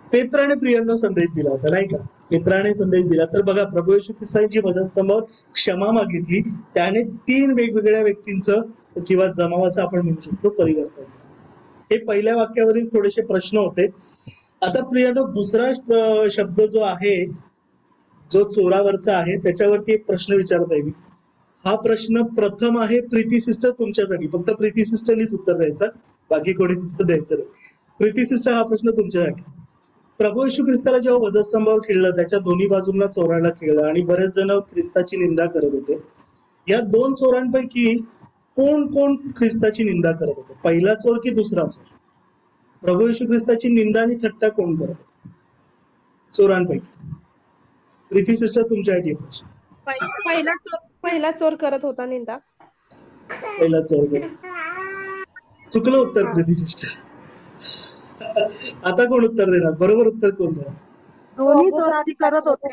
A: पेत्राने प्रियांनो संदेश दिला होता नाही का? पेत्राने संदेश दिला. तर बघा, प्रभू येशू ख्रिस्ताची वधस्तंभावर क्षमा मागितली, त्याने 3 वेगवेगळ्या व्यक्तींचं किंवा जमावाचं आपण म्हणू शकतो परिवर्तन झालं. हे पहिल्या वाक्यावरील थोडेसे प्रश्न होते. आता प्रियांनो, दुसरा शब्द जो आहे जो चोरावरचा आहे त्याच्यावरती एक प्रश्न विचारत आहे मी. हा प्रश्न प्रथम आहे प्रीती सिस्टर तुमच्यासाठी, फक्त प्रीती सिस्टरनीच उत्तर द्यायचं, बाकी कोणी उत्तर द्यायचं नाही. प्रीती सिस्टर, हा प्रश्न तुमच्यासाठी. प्रभू येशू ख्रिस्ताला जेव्हा वधस्तंभावर खेळलं त्याच्या दोन्ही बाजूंना चोराला खेळलं आणि बरेच जण ख्रिस्ताची निंदा करत होते. या 2 चोरांपैकी कोण कोण ख्रिस्ताची निंदा करत होते? पहिला चोर की दुसरा चोर? प्रभू येशू ख्रिस्ताची निंदा आणि थट्टा कोण करत होते चोरांपैकी? प्रीती सिस्टर तुमच्यासाठी प्रश्न.
C: पहिला चोर करत होता निंदा.
A: पहिला चोर करत. चुकलं उत्तर प्रीती सिस्टर. आता कोण उत्तर देणार? बरोबर उत्तर कोण देणार?
C: दोन्ही चोर आधी करत होते.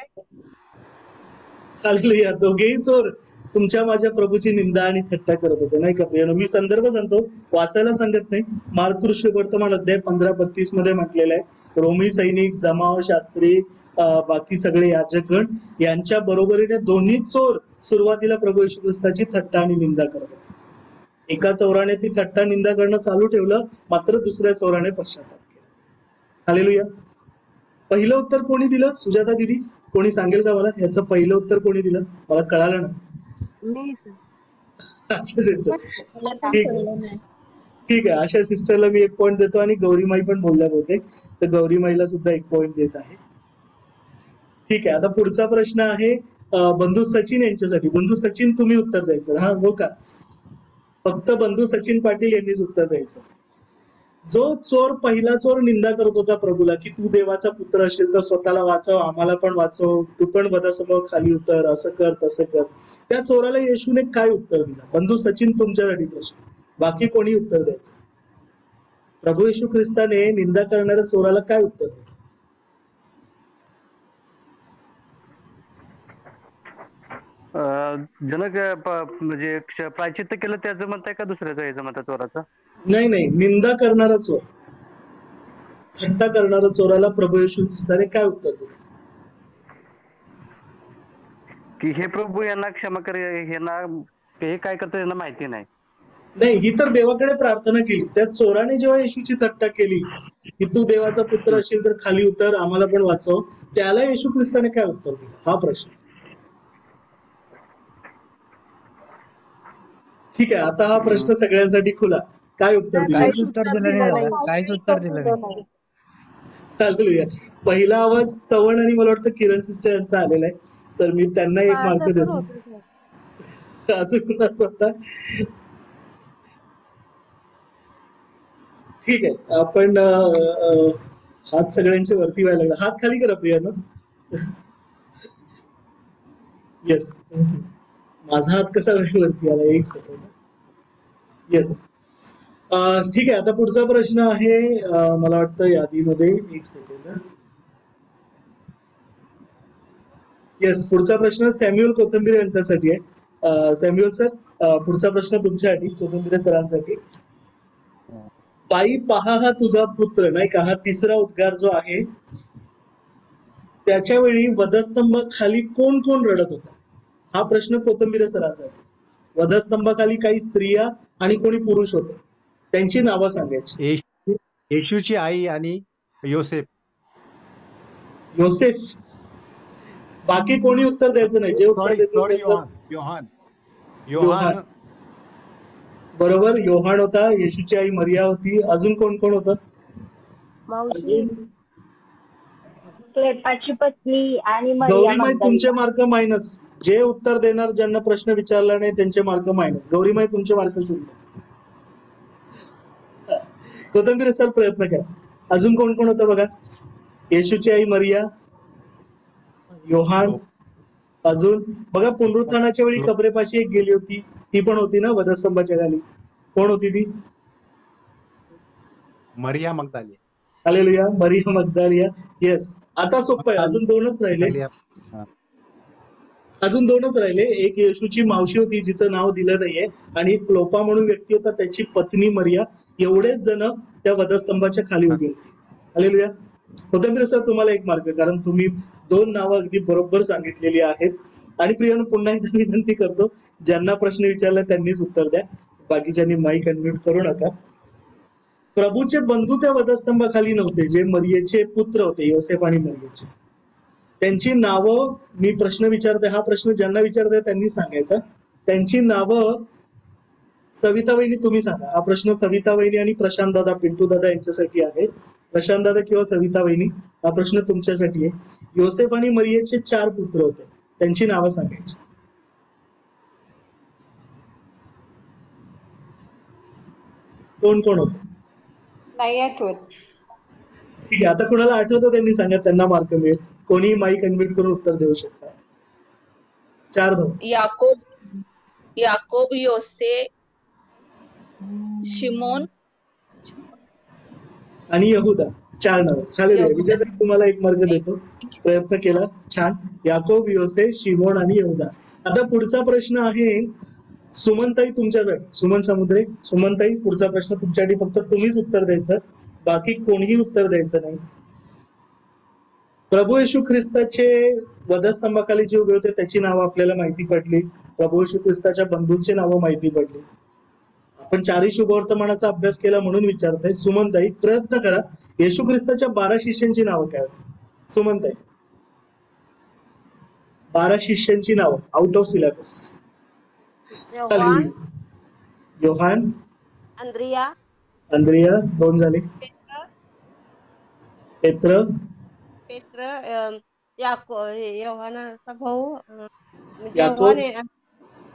A: हालेलुया. दोघेही चोर तुमच्या माझ्या प्रभूची निंदा आणि थट्टा करत होते नाही का प्रियांनो? मी संदर्भ सांगतो, वाचायला सांगत नाही. मार्क वर्तमान अध्याय 15:32 मध्ये म्हटलेलं आहे, रोमी सैनिक, जमाव, शास्त्री, बाकी सगळे याजकगण यांच्या बरोबरीने दोन्ही चोर सुरुवातीला प्रभू येशू ख्रिस्ताची थट्टा आणि निंदा करत होते. एका चोराने ती थट्टा निंदा करणं चालू ठेवलं, मात्र दुसऱ्या चोराने पश्चाताप केला. हालेलुया. पहिलं उत्तर कोणी दिलं? सुजाता दिदी, कोणी सांगेल का मला याचं पहिलं उत्तर कोणी दिलं? मला कळालं ना. आशा सिस्टर. ठीक आहे, आशा सिस्टरला मी 1 पॉईंट देतो आणि गौरीमाई पण बोलल्या बहुतेक, तर गौरीमाईला सुद्धा 1 पॉईंट देत आहे. ठीक आहे, आता पुढचा प्रश्न आहे बंधू सचिन यांच्यासाठी. बंधू सचिन, तुम्ही उत्तर द्यायचं. हा, हो का? फक्त बंधू सचिन पाटील यांनीच उत्तर द्यायचं. जो चोर, पहिला चोर निंदा करत होता प्रभूला की तू देवाचा पुत्र असेल तर स्वतःला वाचव, आम्हाला पण वाचव, तू पण वधासमोर खाली उतर, असं कर तसं कर, त्या चोराला येशूने काय उत्तर दिलं? बंधू सचिन, तुमच्यासाठी प्रश्न, बाकी कोणी उत्तर द्यायचं. प्रभू येशू ख्रिस्ताने निंदा करणाऱ्या चोराला काय उत्तर दिलं?
J: जनक म्हणजे प्रायचित्त केलं त्याचं म्हणताय का दुसऱ्याचं याचं म्हणतात चोराचं?
A: नाही नाही, निंदा करणारा चोर, थट्टा करणारा चोराला प्रभू येशू ख्रिस्ताने काय उत्तर दिलं?
J: की हे प्रभू यांना क्षमा कर, यांना हे काय करतो यांना माहिती नाही.
A: नाही, ही तर देवाकडे प्रार्थना केली. त्या चोराने जेव्हा येशूची थट्टा केली की तू देवाचा पुत्र असेल तर खाली उतर, आम्हाला पण वाचव, त्याला येशू ख्रिस्ताने काय उत्तर दिलं? हा प्रश्न. ठीक आहे, आता हा प्रश्न सगळ्यांसाठी खुला. काय उत्तर दिलं?
F: काहीच उत्तर दिलं नाही दादा, काहीच उत्तर दिलं नाही.
A: हालेलुया. पहिला आवाज तवण आणि मला वाटतं किरण सिस्टर यांचा आलेला आहे, तर मी त्यांना एक मार्क
C: माझं पण
A: देतो.
C: होतं sir.
A: अजून कुणाचा होता? ठीक आहे, आपण हात सगळ्यांचे वरती व्हायला लागला. हात खाली करा प्रियानं. Yes, thank you. माझा हात कसा वरती आला? एक सेकंड. येस, ठीक आहे. आता पुढचा प्रश्न आहे, मला वाटतं यादीमध्ये, एक सेकंड. येस, पुढचा प्रश्न सॅम्युअल कोथंबिरे यांच्यासाठी आहे. सॅम्युअल सर, पुढचा प्रश्न तुमच्यासाठी, कोथंबिरे सरांसाठी. बाई पहा हा तुझा पुत्र, नाही का, हा तिसरा उद्गार जो आहे, त्याच्या वेळी वधस्तंभाखाली कोण कोण रडत होता? हा प्रश्न कोथंबिरे सरांसाठी. वधस्तंभाखाली काही स्त्रिया आणि कोणी पुरुष होते, त्यांची नावं सांगायची.
K: येशूची आई आणि योसेफ.
A: योसेफ. बाकी कोणी उत्तर द्यायचं नाही, जे उत्तर देतील त्यांचं.
K: योहान.
A: बरोबर, योहान होता. येशूची आई मरिया होती. अजून कोण कोण होतं?
C: मावशी,
I: क्लेपाची पत्नी आणि मरिया
A: गौरीमाई,
I: मगदलीनी.
A: तुमचे मार्क मायनस. जे उत्तर देणार, ज्यांना प्रश्न विचारला नाही त्यांचे मार्क मायनस. गौरीमाई, तुमचे मार्क 0. कोथंबिरे सर, प्रयत्न करा. अजून कोण कोण होतं बघा? येशूची आई मरिया, योहान, अजून बघा पुनरुत्थानाच्या वेळी कबरेपाशी एक गेली होती, ती पण होती ना वधस्तंभाच्या खाली. कोण होती ती?
K: मरिया मगदली.
A: हालेलुया, मरिया मगदलिया. येस, आता सोपं आहे. अजून दोनच राहिले. अजून दोनच राहिले. एक येशूची मावशी होती जिचं नाव दिलं नाहीये, आणि एक क्लोपा म्हणून व्यक्ती होता, त्याची पत्नी मरिया. एवढेच जण त्या वधस्तंभाच्या खाली उभी होती. हालेलुया. कोथंबिरे सर, तुम्हाला एक मार्क, कारण तुम्ही 2 नावं अगदी बरोबर सांगितलेली आहेत. आणि प्रियानं पुन्हा एकदा विनंती करतो, ज्यांना प्रश्न विचारला त्यांनीच उत्तर द्या, बाकीच्यांनी माईक अनम्यूट करू नका. प्रभूचे बंधू त्या वधस्तंभाखाली नव्हते, जे मरियेचे पुत्र होते, योसेफ आणि मरियेचे. त्यांची नावं मी प्रश्न विचारते, हा प्रश्न ज्यांना विचारते त्यांनी सांगायचा. त्यांची नावं सविता वहिनी, तुम्ही सांगा. हा प्रश्न सविता वहिनी आणि प्रशांत दादा, पिंटू दादा यांच्यासाठी आहे. प्रशांत दादा किंवा सविता वहिनी, हा प्रश्न तुमच्यासाठी आहे. योसेफ आणि मरियेचे 4 पुत्र होते, त्यांची नावं सांगायची. कोण कोण होते?
C: नाही आठवत.
A: ठीक आहे, आता कुणाला आठवतं त्यांनी सांगा, त्यांना मार्क मिळेल. कोणी माईक अनम्यूट करून उत्तर देऊ शकता. 4 भाऊ.
B: याकोब, योसे, शिमोन
A: आणि यहुदा. 4 नाव. हालेलुया. विद्यार्थी, तुम्हाला 1 मार्क देतो, प्रयत्न केला, छान. याकोब, योसे, शिमोन आणि यहुदा. आता पुढचा प्रश्न आहे सुमनताई तुमच्यासाठी. सुमन समुद्रे, सुमनताई, पुढचा प्रश्न तुमच्यासाठी. फक्त तुम्हीच उत्तर द्यायचं, बाकी कोणीही उत्तर द्यायचं नाही. प्रभू येशू ख्रिस्ताचे वधस्तंभाखाली जे उभे होते त्याची नावं आपल्याला माहिती पडली. प्रभू येशू ख्रिस्ताच्या बंधूंची नावं माहिती पडली. आपण 4ही शुभवर्तमानाचा अभ्यास केला म्हणून विचारताय. सुमनताई, प्रयत्न करा, येशू ख्रिस्ताच्या 12 शिष्यांची नावं काय होती? सुमनताई, 12 शिष्यांची नावं आउट ऑफ सिलेबस. योहान, अंद्रिया 2 झाले. पेत्र,
H: योहानाचा भाऊ
A: याकोब,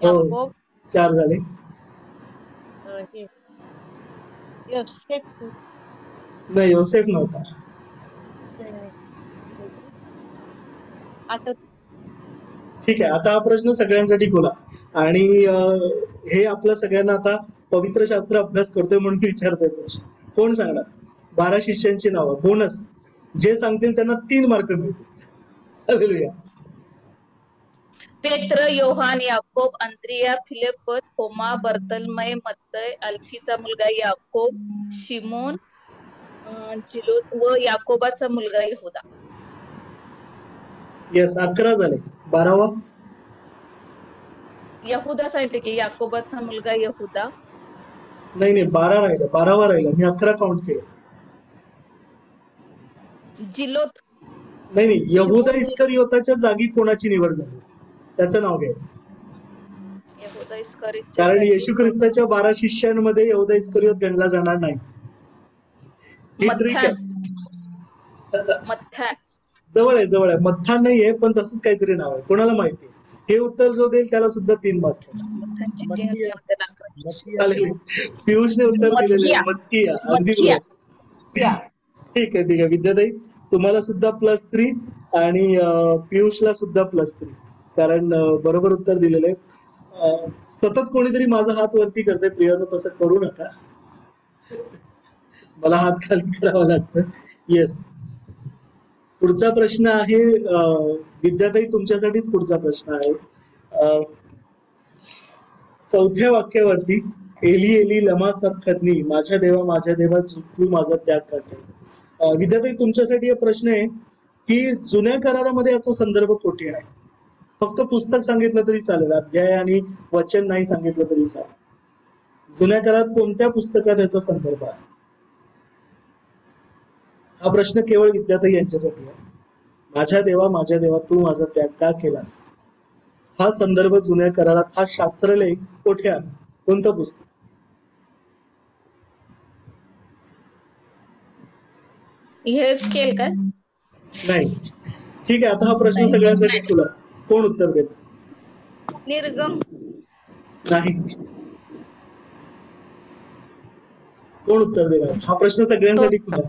A: हो 4 झाले.
H: योसेफ
A: नाही, योसेफ नव्हता. ठीक आहे, आता हा प्रश्न सगळ्यांसाठी खुला. आणि हे आपलं सगळ्यांना आता पवित्र शास्त्र अभ्यास करतोय म्हणून विचारतोय प्रश्न. कोण सांगणार? 12 शिष्यांची नावं. बोनस, जे सांगतील त्यांना 3 मार्क मिळतील. हालेलुया.
B: पेत्र, योहान, याकोब, अंद्रिया, फिलिप, थोमा, बर्तलमय, मत्तय, अल्फीचा मुलगा याकोब, शिमोन, जिलोत व याकोबाचा मुलगा यहुदा.
A: येस, 11 झाले. 12वा
B: यहुदा सांगितले की याकोबाचा मुलगा यहुदा.
A: नाही 12 राहिला. 12वा राहिला. मी 11 काउंट केले.
B: जिलोत
A: नाही यहुदा
B: शिमोन
A: इस्करियोताच्या जागी कोणाची निवड झाली त्याचं नाव घ्यायचं.
B: यहुदा इस्करियोतच्या
A: कारण
B: जागी
A: येशू ख्रिस्ताच्या 12 शिष्यांमध्ये यहुदा इस्करियोत गणला जाणार नाही. ही ट्रिक
B: मत्थान.
A: आहे.
B: मत्थान.
A: जवळ आहे. मत्थान नाहीये, पण तसंच काहीतरी नाव आहे. कोणाला माहिती? हे उत्तर जो देईल त्याला सुद्धा 3 मार्क.
B: मत्थानची
K: मत्ती
B: टीम
K: आहे.
B: होते ना.
A: चालेल. पियुषने उत्तर दिलेले
B: मत्किया.
A: मत्किया. अगदी
B: मत्किया.
A: बरोबर. ठीक आहे. विद्याताई, तुम्हाला सुद्धा +3 आणि पियुषला सुद्धा +3, कारण बरोबर उत्तर दिलेलं आहे. सतत कोणीतरी माझा हात वरती करते. प्रियानो, तसं करू नका. मला हात खाली करावा लागतं. येस. पुढचा प्रश्न आहे विद्याताई, तुमच्यासाठीच पुढचा प्रश्न आहे. 4थ्या वाक्यावरती एली एली लमा सबखतनी, माझ्या देवा तू माझा त्याग का केला. विद्याताई, तुमच्यासाठी हा प्रश्न आहे की जुन्या करारामध्ये याचा संदर्भ कुठे आहे? फक्त पुस्तक सांगितलं तरी चालेल, अध्याय आणि वचन नाही सांगितलं तरी चालेल. जुन्या करारात कोणत्या पुस्तकात याचा संदर्भ आहे? हा प्रश्न केवळ विद्याताई यांच्यासाठी आहे. माझ्या देवा तू माझा त्याग का केलास, हा संदर्भ जुन्या करारात, हा शास्त्रलेख कुठे आहे? कोणतं पुस्तक?
B: हेच केल का?
A: नाही. ठीक आहे, आता हा प्रश्न सगळ्यांसाठी खुला. कोण उत्तर देत?
C: निर्गम.
A: नाही. कोण उत्तर देणार? हा प्रश्न सगळ्यांसाठी खुला.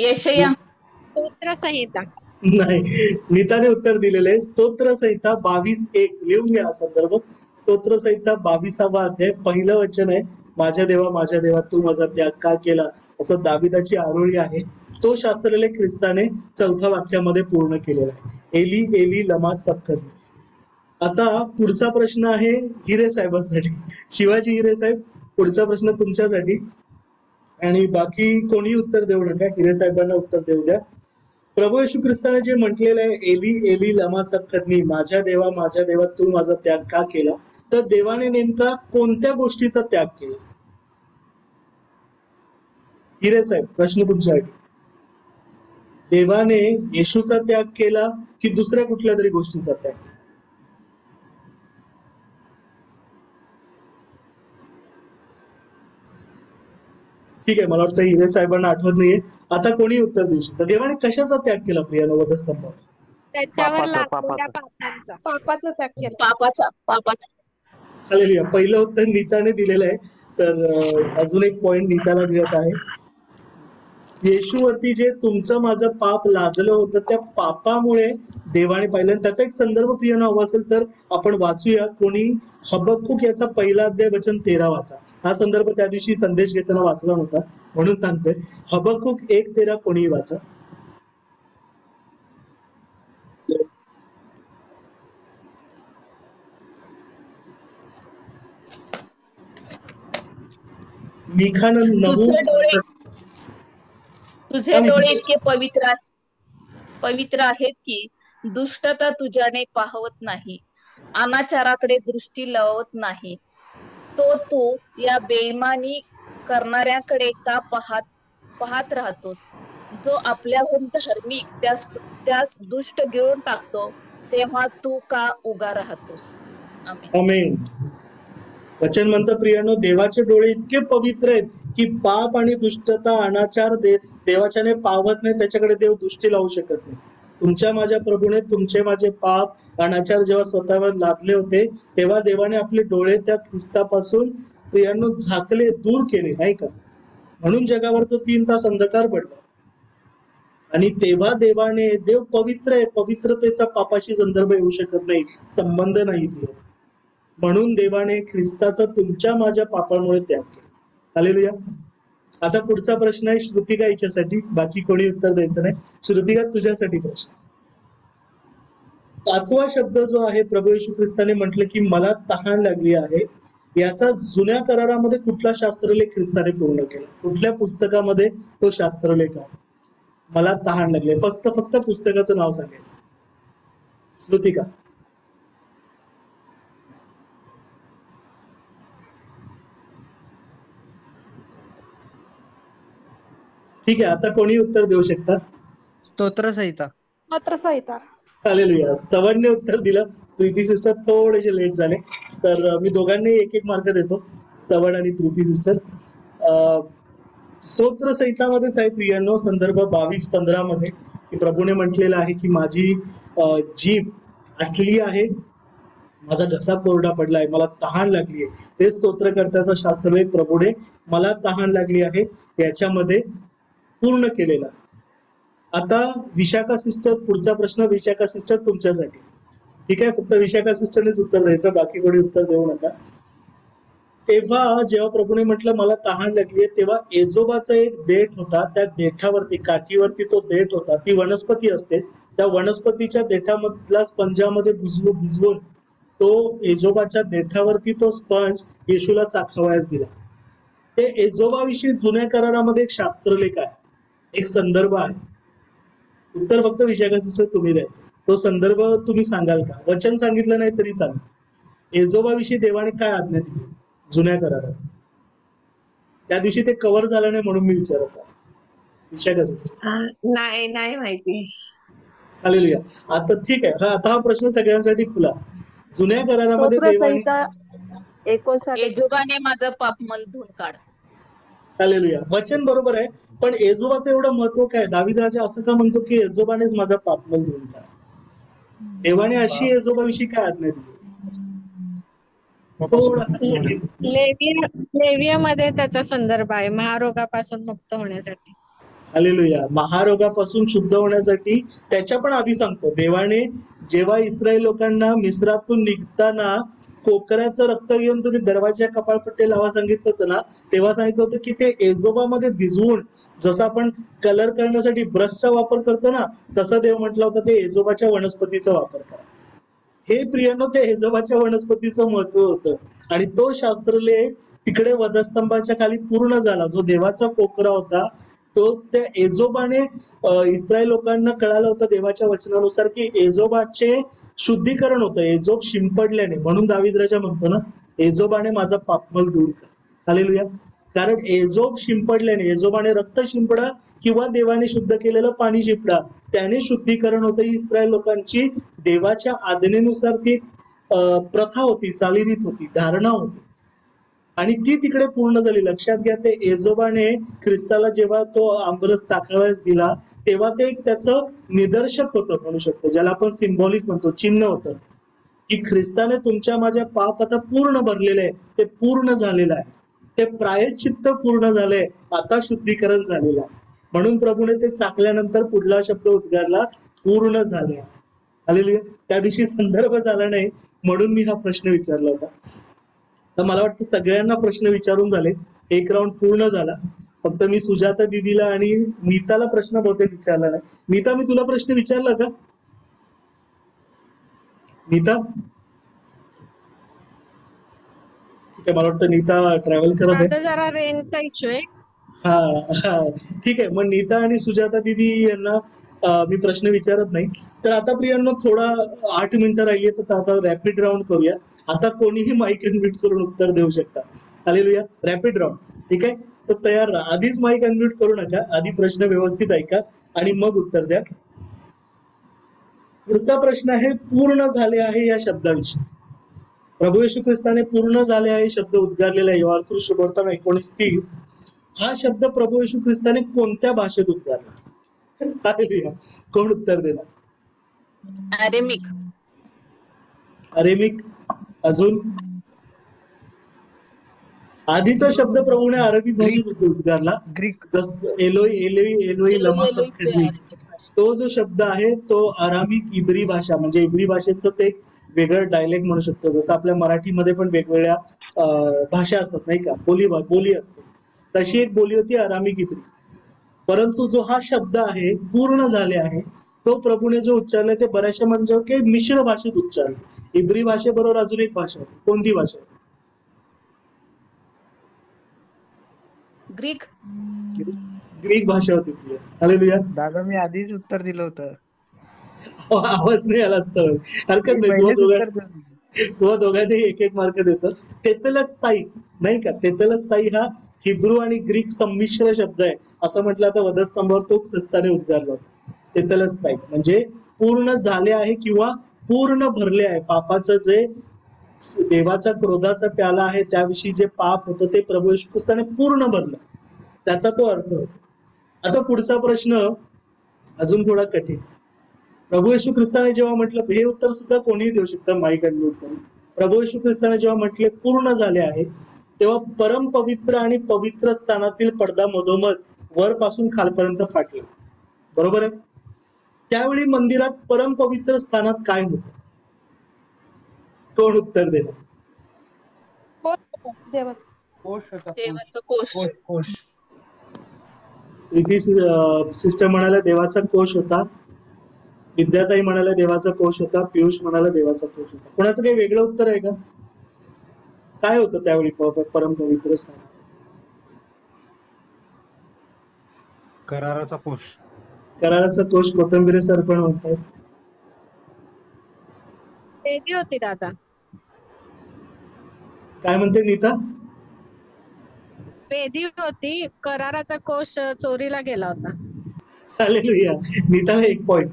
B: यशया.
C: स्तोत्र संहिता.
A: नाही. नीताने उत्तर दिलेले आहे स्तोत्र संहिता 22:1. लिहून घ्या संदर्भ. स्तोत्र संहिता 22वा अध्याय, पहिलं वचन आहे, माझ्या देवा तू माझा त्याग का केला, असं दाविदाची आरोळी आहे. तो शास्त्रलेख ख्रिस्ताने 4थ्या वाक्यामध्ये पूर्ण केलेला आहे. एली एली लमा सबखतनी. आता पुढचा प्रश्न आहे हिरे साहेबांसाठी. शिवाजी हिरे साहेब, पुढचा प्रश्न तुमच्यासाठी, आणि बाकी कोणी उत्तर देऊ नका. हिरे साहेबांना उत्तर देऊ द्या. प्रभू येशू ख्रिस्ताने जे म्हटलेलं आहे एली एली लमा सबखतनी, माझ्या देवा तू माझा त्याग का केला, तर देवाने नेमका कोणत्या गोष्टीचा त्याग केला? हिरे साहेब, प्रश्न तुमच्यासाठी. देवाने येशूचा त्याग केला की दुसऱ्या कुठल्या तरी गोष्टीचा त्याग? ठीक आहे, मला वाटतं हिरे साहेबांना आठवत नाहीये. आता कोणी उत्तर देऊ शकतं. देवाने कशाचा त्याग केला प्रियानो वधस्तंभावर?
C: त्याच्यावर लागलेल्या पापांचा.
H: पापाचा त्याग केला.
B: पापाचा.
A: हालेलुया. पहिलं उत्तर नीताने दिलेलं आहे. तर अजून एक पॉइंट नीताला मिळत आहे. येशूवरती जे तुमचं माझं पाप लादलं होतं, त्या पापामुळे देवाने पाहिलं. त्याचा एक संदर्भ प्रियानो हवा असेल तर आपण वाचूया. कोणी हबक्कुक याचा पहिला अध्याय वचन 13 वाचा. हा संदर्भ त्या दिवशी संदेश घेताना वाचला नव्हता म्हणून सांगतोय. हबक्कुक 1:13 कोणीही वाचा.
B: तुझे डोळे इतके पवित्र आहेत की दुष्टता तुझ्याने पाहवत नाही, अनाचाराकडे दृष्टी लावत नाही. तो तू या बेईमानी करणाऱ्याकडे का पाहत राहतोस? जो आपल्याहून धार्मिक त्यास दुष्ट गिळून टाकतो, तेव्हा तू का उगा राहतोस?
A: आमेन. वचन म्हणतं प्रियानो, देवाचे डोळे इतके पवित्र आहेत की पाप आणि दुष्टता, अनाचार देवाच्याने पावत नाही, त्याच्याकडे देव दृष्टी लावू शकत नाही. तुमच्या माझ्या प्रभूने तुमचे माझे पाप, अनाचार जेव्हा स्वतःवर लादले होते, तेव्हा देवाने आपले डोळे त्या ख्रिस्तापासून प्रियानो झाकले, दूर केले, नाही का? म्हणून जगावर तो 3 तास अंधकार पडला. आणि तेव्हा देव पवित्र आहे, पवित्रतेचा पापाशी संदर्भ येऊ शकत नाही, संबंध नाही. म्हणून देवाने ख्रिस्ताचा तुमच्या माझ्या पापामुळे त्याग केला. हालेलुया. आता पुढचा प्रश्न आहे श्रुतिका हिच्यासाठी, बाकी कोणी उत्तर द्यायचं नाही. श्रुतिका, तुझ्यासाठी प्रश्न. पाचवा शब्द जो आहे प्रभू येशू ख्रिस्ताने म्हटलं की मला तहान लागली आहे, याचा जुन्या करारामध्ये कुठला शास्त्रलेख ख्रिस्ताने पूर्ण केला? कुठल्या पुस्तकामध्ये तो शास्त्रलेख आहे? मला तहान लागली, फक्त पुस्तकाचं नाव सांगायचं. श्रुतिका. ठीक आहे, आता कोणी उत्तर देऊ शकता?
F: स्तोत्रसंहिता.
C: स्तोत्रसंहिता.
A: हालेलुया. स्तवनने उत्तर दिलं. प्रीती सिस्टर थोडेसे लेट झाले, तर मी दोघांनी एक एक मार्क देतो, स्तवन आणि प्रीती सिस्टर. स्तोत्रसंहितामध्ये साहेब प्रियांनो संदर्भ 22:15 मध्ये की प्रभूने म्हटलेलं आहे की माझी जीभ आटली आहे, माझा घसा कोरडा पडलाय, मला तहान लागली आहे. ते स्तोत्रकर्त्याचा शास्त्रलेख प्रभूने मला तहान लागली आहे याच्यामध्ये पूर्ण केलेला आहे. आता विशाखा सिस्टर, पुढचा प्रश्न विशाखा सिस्टर तुमच्यासाठी. ठीक आहे, फक्त विशाखा सिस्टरनेच उत्तर द्यायचं, बाकी कोणी उत्तर देऊ नका. तेव्हा जेव्हा प्रभूने म्हटलं मला तहान लागली आहे, तेव्हा एजोबाचा एक देठ होता, त्या देठावरती काठीवरती तो देठ होता, ती वनस्पती असते, त्या वनस्पतीच्या देठामधला स्पंजामध्ये भिजवून तो एजोबाच्या देठावरती तो स्पंज येशूला चाखावयास दिला. ते एजोबाविषयी जुन्या करारामध्ये एक शास्त्रलेख आहे, एक संदर्भ आहे. उत्तर फक्त विशाखा सिस्टर तुम्ही द्यायचं. तो संदर्भ तुम्ही सांगाल का? वचन सांगितलं नाही तरी चालेल. एजोबाविषयी देवाने काय आज्ञा दिली जुन्या करारात? त्या दिवशी ते कव्हर झालं नाही म्हणून मी विचारत आहे. विशाखा सिस्टर.
C: नाही माहिती.
A: हालेलुया. आता ठीक आहे, आता हा प्रश्न सगळ्यांसाठी खुला. जुन्या करारामध्ये देवाने
B: एजोबाने माझं पापमल धुवून काढ.
A: हालेलुया. वचन बरोबर आहे, पण एजोबाचं एवढं महत्व काय? दावीद राजा असं का म्हणतो की एजोबानेच माझा पापमल धुवून काढ? देवाने अशी एजोबाविषयी काय आज्ञा दिली?
H: लेवियामध्ये त्याचा संदर्भ आहे, महारोगापासून मुक्त होण्यासाठी.
A: हालेलुया. महारोगापासून शुद्ध होण्यासाठी. त्याच्या पण आधी सांगतो, देवाने जेव्हा इस्रायल लोकांना मिस्रातून निघताना कोकराचं रक्त घेऊन तुम्ही दरवाजा कपाळपट्टे लावा सांगितलं होतं ना, तेव्हा सांगितलं होतं की ते एजोबामध्ये भिजवून, जसं आपण कलर करण्यासाठी ब्रशचा वापर करतो ना, तसं देव म्हटलं होतं ते एजोबाच्या वनस्पतीचा वापर करा. हे प्रियांनो, ते एजोबाच्या वनस्पतीचं महत्व होतं आणि तो शास्त्रलेख तिकडे वधस्तंभाच्या खाली पूर्ण झाला. जो देवाचा कोकरा होता तो त्या एजोबाने इस्रायल लोकांना कळालं होतं देवाच्या वचनानुसार की एजोबाचे शुद्धीकरण होतं, एजोब शिंपडल्याने. म्हणून दावीद राजा म्हणतो ना, एजोबाने माझा पापमल दूर कर. हालेलुया. कारण एजोब शिंपडल्याने, एजोबाने रक्त शिंपडा किंवा देवाने शुद्ध केलेलं पाणी शिंपडा, त्याने शुद्धीकरण होतं. इस्रायल लोकांची देवाच्या आज्ञेनुसार ती प्रथा होती, चालीरीत होती, धारणा होती आणि ती तिकडे पूर्ण झाली. लक्षात घ्या, ते एजोबाने ख्रिस्ताला जेव्हा तो आंबरस चाखावयास दिला तेव्हा ते एक त्याचं निदर्शक होतं म्हणू शकतो, ज्याला आपण सिम्बॉलिक म्हणतो, चिन्ह होतं की ख्रिस्ताने तुमच्या माझ्या पाप आता पूर्ण भरलेले आहे, ते पूर्ण झालेलं आहे, ते प्रायश्चित्त पूर्ण झालंय, आता शुद्धीकरण झालेलं आहे. म्हणून प्रभूने ते चाकल्यानंतर पुढला शब्द उद्गारला, पूर्ण झाले. हालेलुया. त्या दिवशी संदर्भ झाला नाही म्हणून मी हा प्रश्न विचारला होता. तर मला वाटतं सगळ्यांना प्रश्न विचारून झाले, एक राऊंड पूर्ण झाला. फक्त मी सुजाता दिदीला आणि नीताला प्रश्न बहुतेक विचारला नाही. नीता, मी तुला प्रश्न विचारला का? नीता ठीक आहे, मला वाटतं नीता ट्रॅव्हल करत आहे.
C: जरा रेंजचा इश्यू आहे.
A: हा ठीक आहे, मग नीता आणि सुजाता दिदी यांना मी प्रश्न विचारत नाही. तर आता प्रियांनो थोडा 8 मिनिटं राहिली, तर आता रॅपिड राऊंड करूया. आता कोणीही माईक अनम्यूट करून उत्तर देऊ शकता. हालेलुया. Rapid round. ठीक आहे, तर तयार राहा. आधीच माईक अनम्यूट करू नका, आधी प्रश्न व्यवस्थित ऐका आणि मग उत्तर द्या. पुढचा प्रश्न आहे पूर्ण झाले आहे या शब्दाविषयी. प्रभू येशू ख्रिस्ताने पूर्ण झाले आहे शब्द उद्गारलेला आहे. योहान शुभवर्तमान 19:30. हा शब्द प्रभू येशू ख्रिस्ताने कोणत्या भाषेत उद्गारला? कोण उत्तर देणार?
B: अरेमिक.
A: अरेमिक. अजून आधीचा शब्द प्रभूने अरबी भाषेत उद्गारला,
F: ग्रीक.
A: जसं एलोई लमा सबखदमी. तो जो शब्द आहे तो अरामिक इब्री भाषा, म्हणजे इब्री भाषेच एक वेगळं डायलेक्ट म्हणू शकतो. जसं आपल्या मराठीमध्ये पण वेगवेगळ्या भाषा असतात नाही का, बोली असते, तशी एक बोली होती अरामिक इब्री. परंतु जो हा शब्द आहे पूर्ण झाले आहे, तो प्रभूने जो उच्चारलाय ते बऱ्याचशा म्हणजे की मिश्र भाषेत उच्चारले. इब्री भाषेबरोबर अजून एक भाषा होती. कोणती भाषा?
B: ग्रीक.
A: ग्रीक भाषा होती ती. हालेलुया.
F: दादा मी आधीच उत्तर दिलं होतं.
A: आवाज नाही आला असता. हरकत
F: मी
A: नाही.
F: पहिलेच उत्तर दिलं होतं.
A: तुम्हा दोघांनी एक एक मार्क देतो. तेतलस्ताई नाही का, तेतलस्ताई हा हिब्रू आणि ग्रीक संमिश्र शब्द आहे. असं म्हटलं आता वधस्तंभावर तो ख्रिस्ताने उद्गारला होता. तेतलस्ताई म्हणजे पूर्ण झाले आहे किंवा पूर्ण भरले आहे. पापाचं जे देवाचा क्रोधाचा प्याला आहे त्याविषयी जे पाप होतं ते प्रभू येशू ख्रिस्ताने पूर्ण भरलं, त्याचा तो अर्थ होतो. आता पुढचा प्रश्न अजून थोडा कठीण. प्रभू येशू ख्रिस्ताने जेव्हा म्हटलं, हे उत्तर सुद्धा कोणीही देऊ शकतं माईक अनम्यूट करून. प्रभू येशू ख्रिस्ताने जेव्हा म्हटले पूर्ण झाले आहे, तेव्हा परम पवित्र आणि पवित्र स्थानातील पडदा मधोमध वरपासून खालपर्यंत फाटला. बरोबर आहे? त्यावेळी मंदिरात परम पवित्र स्थानात काय होतं? कोण उत्तर देणार?
B: देवाचं कोश.
A: प्रीती सिस्टर म्हणाल्या देवाचा कोश होता. विद्याताई म्हणाल्या देवाचा कोश होता. पियुष म्हणाला देवाचा कोश होता. कोणाचं काही वेगळं उत्तर आहे का? काय होतं त्यावेळी परम पवित्र स्थान?
K: कराराचा कोश.
A: कराराचा कोश. कोथंबिरे सर पण म्हणतात.
C: वेदी होती दादा.
A: काय म्हणते नीता?
H: वेदी होती. कराराचा कोश चोरीला गेला होता.
A: हालेलुया. नीताला 1 पॉइंट.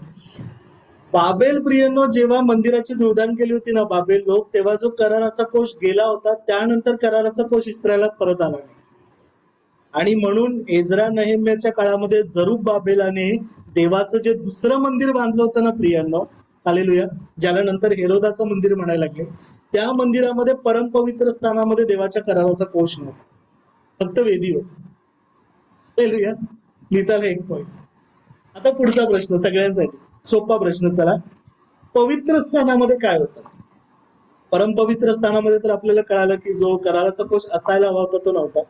A: बाबेल प्रियनो जेव्हा मंदिराची धुळदाण केली होती ना बाबेल लोक, तेव्हा जो कराराचा कोश गेला होता, त्यानंतर कराराचा कोश इस्रायलात परत आला नाही. आणि म्हणून एजरा नेहेम्याच्या काळामध्ये जरुब्बाबेलाने देवाचं जे दुसरं मंदिर बांधलं होतं ना प्रियांनो, हालेलुया, ज्याला नंतर हेरोदाचं मंदिर म्हणायला लागले, त्या मंदिरामध्ये परम पवित्र स्थानामध्ये देवाच्या कराराचा कोश नव्हता, फक्त वेदी होती. हालेलुया. नीताला 1 पॉइंट. आता पुढचा प्रश्न सगळ्यांसाठी सोपा प्रश्न. चला, पवित्र स्थानामध्ये काय होतं? परम पवित्र स्थानामध्ये तर आपल्याला कळालं की जो कराराचा कोश असायला हवा होता तो नव्हता.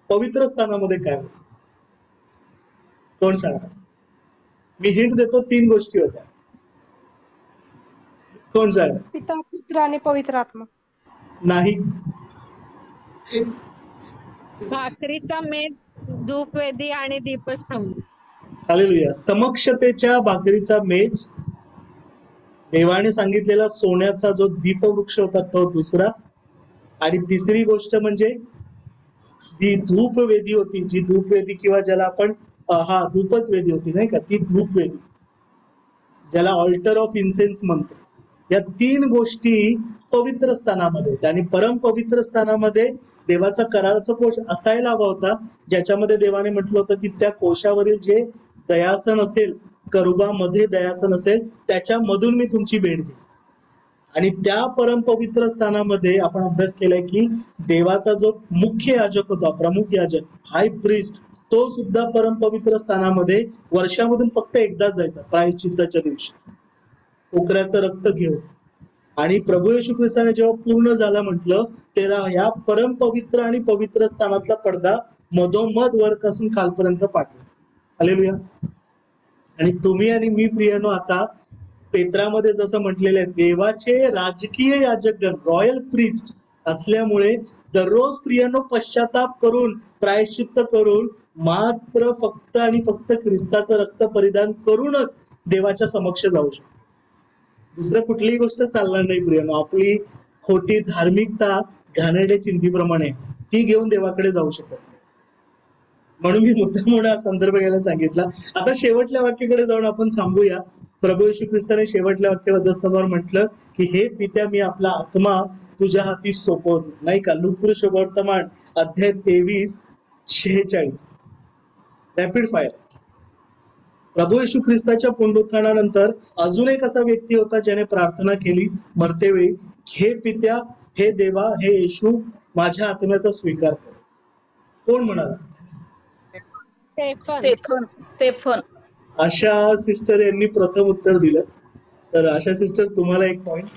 A: पवित्र स्थानामध्ये काय होतं? कोण सांगा? मी हिंट देतो. 3 गोष्टी होत्या. कोण सांगा?
C: पिता, पुत्र आणि पवित्र आत्मा.
A: नाही.
H: भाकरीचा मेज, धूपवेदी आणि दीपस्तंभ.
A: हालेलुया. समक्षतेच्या भाकरीचा मेज, देवाने सांगितलेला सोन्याचा जो दीपवृक्ष होता तो दुसरा, आणि तिसरी गोष्ट म्हणजे जी धूपवेदी होती, जी धूपवेदी किंवा ज्याला आपण धूपच वेदी होती नाही का, ती धूपवेदी ज्याला ऑल्टर ऑफ इन्सेन्स म्हणतो. या 3 गोष्टी पवित्र स्थानामध्ये होत्या. आणि परम पवित्र स्थानामध्ये देवाचा कराराचा कोश असायला हवा होता, ज्याच्यामध्ये देवाने म्हटलं होतं की त्या कोशावरील जे दयासन असेल, करुबामध्ये दयासन असेल, त्याच्यामधून मी तुमची भेट घेईन. आणि त्या परम पवित्र स्थानामध्ये आपण अभ्यास केलाय की देवाचा जो मुख्य याजक होता, प्रमुख याजक, हाय प्रिस्ट, तो सुद्धा परम पवित्र स्थानामध्ये वर्षामधून फक्त एकदाच जायचा, प्रायश्चित्ताच्या दिवशी, उकऱ्याचं रक्त घेऊन. आणि प्रभू येशू ख्रिस्ताने जेव्हा पूर्ण झाला म्हटलं, तेव्हा या परम पवित्र आणि पवित्र स्थानातला पडदा मधोमध वरपासून खालपर्यंत पाठवला. हालेलुया. आणि तुम्ही आणि मी प्रियानो आता पेत्रामध्ये जसं म्हटलेलं आहे, देवाचे राजकीय याजकगण, रॉयल प्रिस्ट असल्यामुळे दररोज प्रियानो पश्चाताप करून, प्रायश्चित्त करून, मात्र फक्त आणि फक्त ख्रिस्ताचं रक्त परिधान करूनच देवाच्या समक्ष जाऊ शकतो. दुसरं कुठलीही गोष्ट चालणार नाही प्रियानो. आपली खोटी धार्मिकता घाणेरड्या चिंतीप्रमाणे ती घेऊन देवाकडे जाऊ शकत नाही. म्हणून मी मुद्दाम हा संदर्भ घ्यायला सांगितला. आता शेवटल्या वाक्याकडे जाऊन आपण थांबूया. प्रभू येशू ख्रिस्ताने शेवटल्या वाक्यावर म्हटलं की हे पित्या, मी आपला आत्मा तुझ्या हाती सोपवतो, नाही का. लूका शुभवर्तमान अध्याय 23:46. Rapid fire. प्रभू येशू ख्रिस्ताच्या पुनरुत्थानानंतर अजून एक असा व्यक्ती होता ज्याने प्रार्थना केली मरतेवेळी, हे पित्या, हे देवा, हे येशू, माझ्या आत्म्याचा स्वीकार कर. कोण म्हणाला?
B: स्टेफन.
A: आशा सिस्टर यांनी प्रथम उत्तर दिलं. तर आशा सिस्टर, तुम्हाला 1 पॉइंट.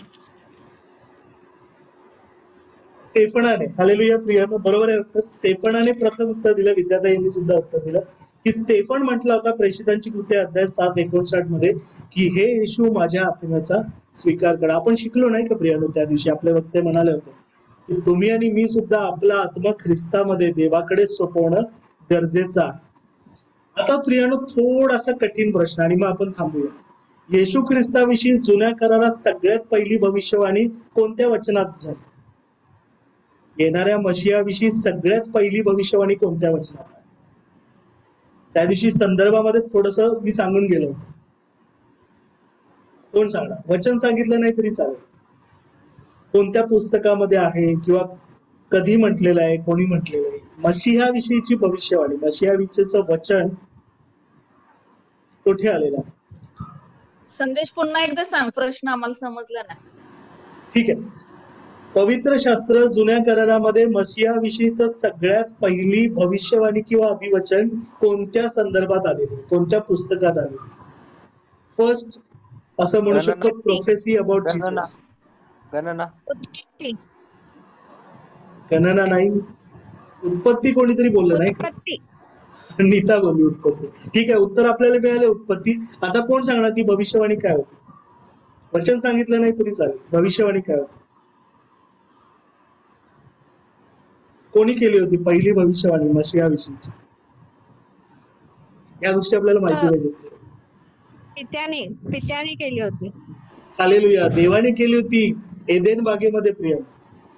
A: स्टेफनाने, हालेलुया प्रियानो, बरोबर आहे उत्तर. स्टेफनाने प्रथम उत्तर दिलं. विद्याताई यांनी सुद्धा उत्तर दिलं. की स्टेफन म्हटला होता प्रेषितांची कृत्य अध्याय 7:59 मध्ये की हे येशू माझ्या आत्म्याचा स्वीकार करा. आपण शिकलो नाही का प्रियानो त्या दिवशी आपले वक्ते म्हणाले होते की तुम्ही आणि मी सुद्धा आपला आत्मा ख्रिस्तामध्ये देवाकडे सोपवणं गरजेचं आहे. आता प्रियानो थोडासा कठीण प्रश्न आणि मग आपण थांबूया. येशू ख्रिस्ताविषयी जुन्या करारात सगळ्यात पहिली भविष्यवाणी कोणत्या वचनात झाली? येणाऱ्या मशियाविषयी सगळ्यात पहिली भविष्यवाणी कोणत्या वचनात आहे? त्या दिवशी संदर्भामध्ये थोडस मी सांगून गेलो होतो. कोण सांगणार? वचन सांगितलं नाही तरी चालेल. कोणत्या पुस्तकामध्ये आहे किंवा कधी म्हटलेलं आहे, कोणी म्हटलेलं आहे? मशिहाविषयीची भविष्यवाणी, मशिहाविषयीचं वचन कुठे आलेलं आहे?
B: संदेश पुन्हा एकदा सांग, प्रश्न आम्हाला समजला नाही.
A: ठीक आहे. पवित्र शास्त्र जुन्या करारामध्ये मशिहाविषयीचं सगळ्यात पहिली भविष्यवाणी किंवा अभिवचन कोणत्या संदर्भात आलेली, कोणत्या पुस्तकात आलेली? फर्स्ट असं म्हणू शकतो प्रोफेसी अबाउट जीसस.
F: गणना
A: गणना नाही. उत्पत्ती कोणीतरी बोललं नाही का? नीता बोलली उत्पत्ती. ठीक आहे, उत्तर आपल्याला मिळाले उत्पत्ती. आता कोण सांगणार ती भविष्यवाणी काय होती? वचन सांगितलं नाही तरी चालेल. भविष्यवाणी काय होती? कोणी केली होती पहिली भविष्यवाणी मशिहाविषयीची? या गोष्टी आपल्याला माहिती पाहिजे.
C: पित्याने केली होती.
A: हालेलुया. देवाने केली होती एदेन बागेमध्ये. प्रिय,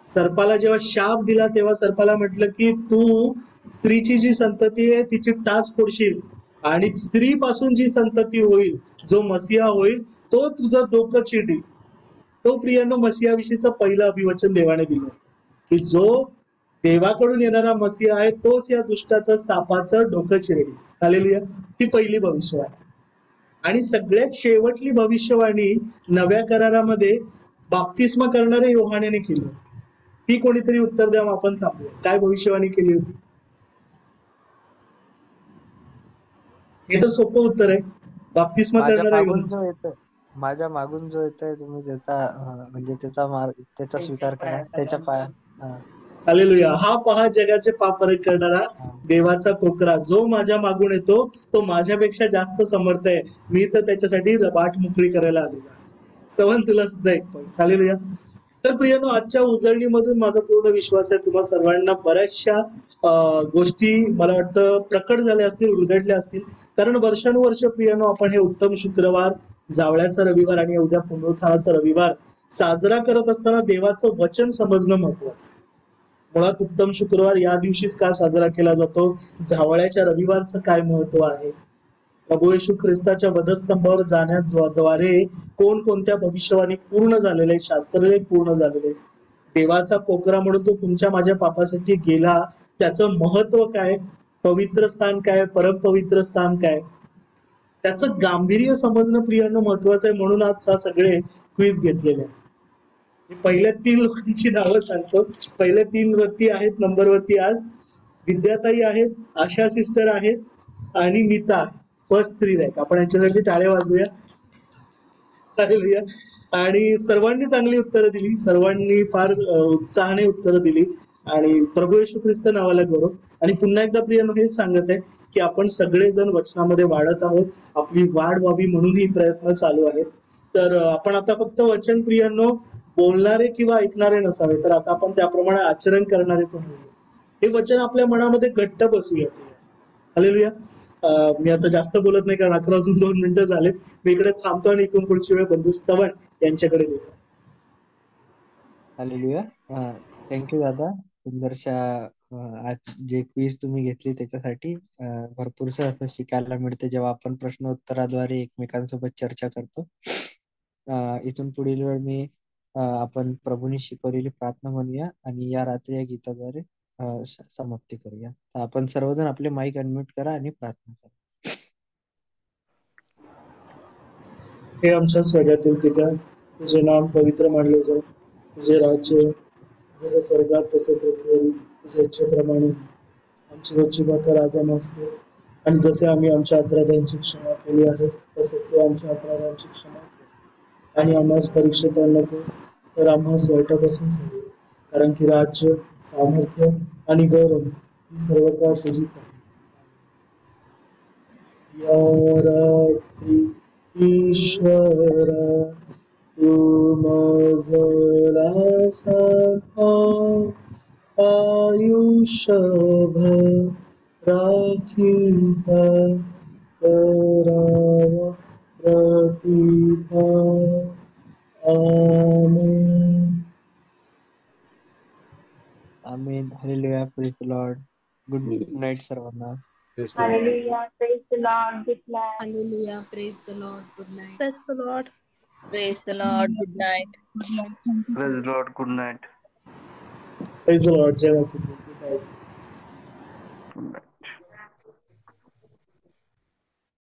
A: सर्पाला जेव्हा शाप दिला तेव्हा सर्पाला म्हटलं की तू स्त्रीची जी संतती आहे तिची टाच फोडशील आणि स्त्रीपासून जी संतती होईल, जो मसिहा होईल, तो तुझं डोकं चिरडील. तो प्रियांनो मसिहाविषयीचं पहिलं अभिवचन देवाने दिलं की जो देवाकडून येणारा मसीहा आहे तोच या दुष्टाचं सापाचं डोकं चिरेल. हालेलुया. ती पहिली भविष्यवाणी. आणि सगळ्यात शेवटली भविष्यवाणी नव्या करारामध्ये बाप्तिस्मा करणाऱ्या योहानेने केली. ती कोणीतरी उत्तर द्या, आपण थांबूया. काय भविष्यवाणी केली होती? हे तर सोपं उत्तर आहे. बाप्तिस्मा करणारा योहाने.
F: माझ्या मागून जो येतोय तुम्ही त्याचा म्हणजे त्याचा स्वीकार करा, त्याच्या पाया.
A: हालेलुया. हा पहा जगाचे पाप परत करणारा देवाचा कोकरा, जो माझ्या मागून येतो तो माझ्यापेक्षा जास्त समर्थ आहे. मी तर त्याच्यासाठी वाट मोकळी करायला आलेलो आहे. स्तवन तुला सुद्धा एक पॉईंट. हालेलुया. तर प्रियानो, आजच्या उजळणीमधून माझा पूर्ण विश्वास आहे तुम्हा सर्वांना बऱ्याचशा गोष्टी मला वाटतं प्रकट झाल्या असतील, उलगडल्या असतील. कारण वर्षानुवर्ष प्रियानो आपण हे उत्तम शुक्रवार, जावळ्याचा रविवार आणि उद्या पुनरुत्थानाचा रविवार साजरा करत असताना देवाचं वचन समजणं महत्वाचं. मुळात उत्तम शुक्रवार या दिवशीच का साजरा केला जातो? जावळ्याच्या रविवारचं काय महत्व आहे? प्रभू येशू ख्रिस्ताच्या वधस्तंभावर जाण्याद्वारे कोणकोणत्या भविष्यवाणी पूर्ण झालेले, शास्त्रलेख पूर्ण झालेले. देवाचा कोकरा म्हणून तो तुमच्या माझ्या पापासाठी गेला, त्याचं महत्व काय? पवित्र स्थान काय? परमपवित्र स्थान काय? त्याचं गांभीर्य समजणं प्रियांनो महत्वाचं आहे. म्हणून आज हा सगळे क्विज घेतलेले आहे. पहिल्या 3 लोकांची नावं सांगतो. पहिल्या 3 व्यक्ती आहेत नंबरवरती आज. विद्याताई आहेत, आशा सिस्टर आहेत आणि नीता आहे. First 3 rank. आपण यांच्यासाठी टाळ्या वाजवूया. आणि सर्वांनी चांगली उत्तरं दिली, सर्वांनी फार उत्साहाने उत्तरं दिली आणि प्रभू येशू ख्रिस्त नावाला गौरव. आणि पुन्हा एकदा प्रियांनो हेच सांगत आहे की आपण सगळेजण वचनामध्ये वाढत आहोत. आपली वाढ व्हावी म्हणून ही प्रयत्न चालू आहेत. तर आपण आता फक्त वचन प्रियांनो बोलणारे किंवा ऐकणारे नसावे, तर आता आपण त्याप्रमाणे आचरण करणारे पण होईल. हे वचन आपल्या मनामध्ये घट्ट बसूया. हालेलुया. मी आता जास्त बोलत नाही कारण 11 वाजून 2 मिनिटं झालेत. मी इकडे थांबतो आणि इथून पुढची वेळ बंधू स्तवन यांच्याकडे देतो.
F: हालेलुया. थँक्यू दादा. सुंदरशा आज जे क्विज तुम्ही घेतली त्याच्यासाठी भरपूरसं असं शिकायला मिळते जेव्हा आपण प्रश्नोत्तराद्वारे एकमेकांसोबत चर्चा करतो. इथून पुढील वेळ मी आपण प्रभूंनी शिकवलेली प्रार्थना म्हणूया आणि या रात्री या गीताद्वारे समाप्ती करूया. आपण सर्वजण आपले माईक अनम्यूट करा आणि प्रार्थना करा.
A: हे आमच्या स्वर्गातील पिता, तुझे नाम पवित्र मानले जाऊ. तुझे राज्य जसं स्वर्गात तसे पृथ्वीवरील तुझ्या इच्छेप्रमाणे आमची रोजची भाकर आज असते आणि जसे आम्ही आमच्या अपराधांची क्षमा केली आहे तसेच तू आमच्या अपराधांची क्षमा कर आणि आम्हास परीक्षेत नकोस तर आम्हास वाईटापासून सोडव. कारण की राज्य, सामर्थ्य आणि गौरव ही सर्व काळ तुझीच आहे. या रात्री ईश्वरा तू मजला सखा आयुष्यभर राखीता करावा प्रतिपाल. Amen.
F: Amen. Hallelujah. Praise the Lord. Good night सर्वांना.
I: Hallelujah. Praise the Lord. Good night.
H: Hallelujah. Praise the Lord. Good night.
C: Praise the Lord.
B: Praise the Lord. Good night.
J: Praise Lord. Good night.
A: Praise the Lord. जय मसीह. Good night.
J: Good night.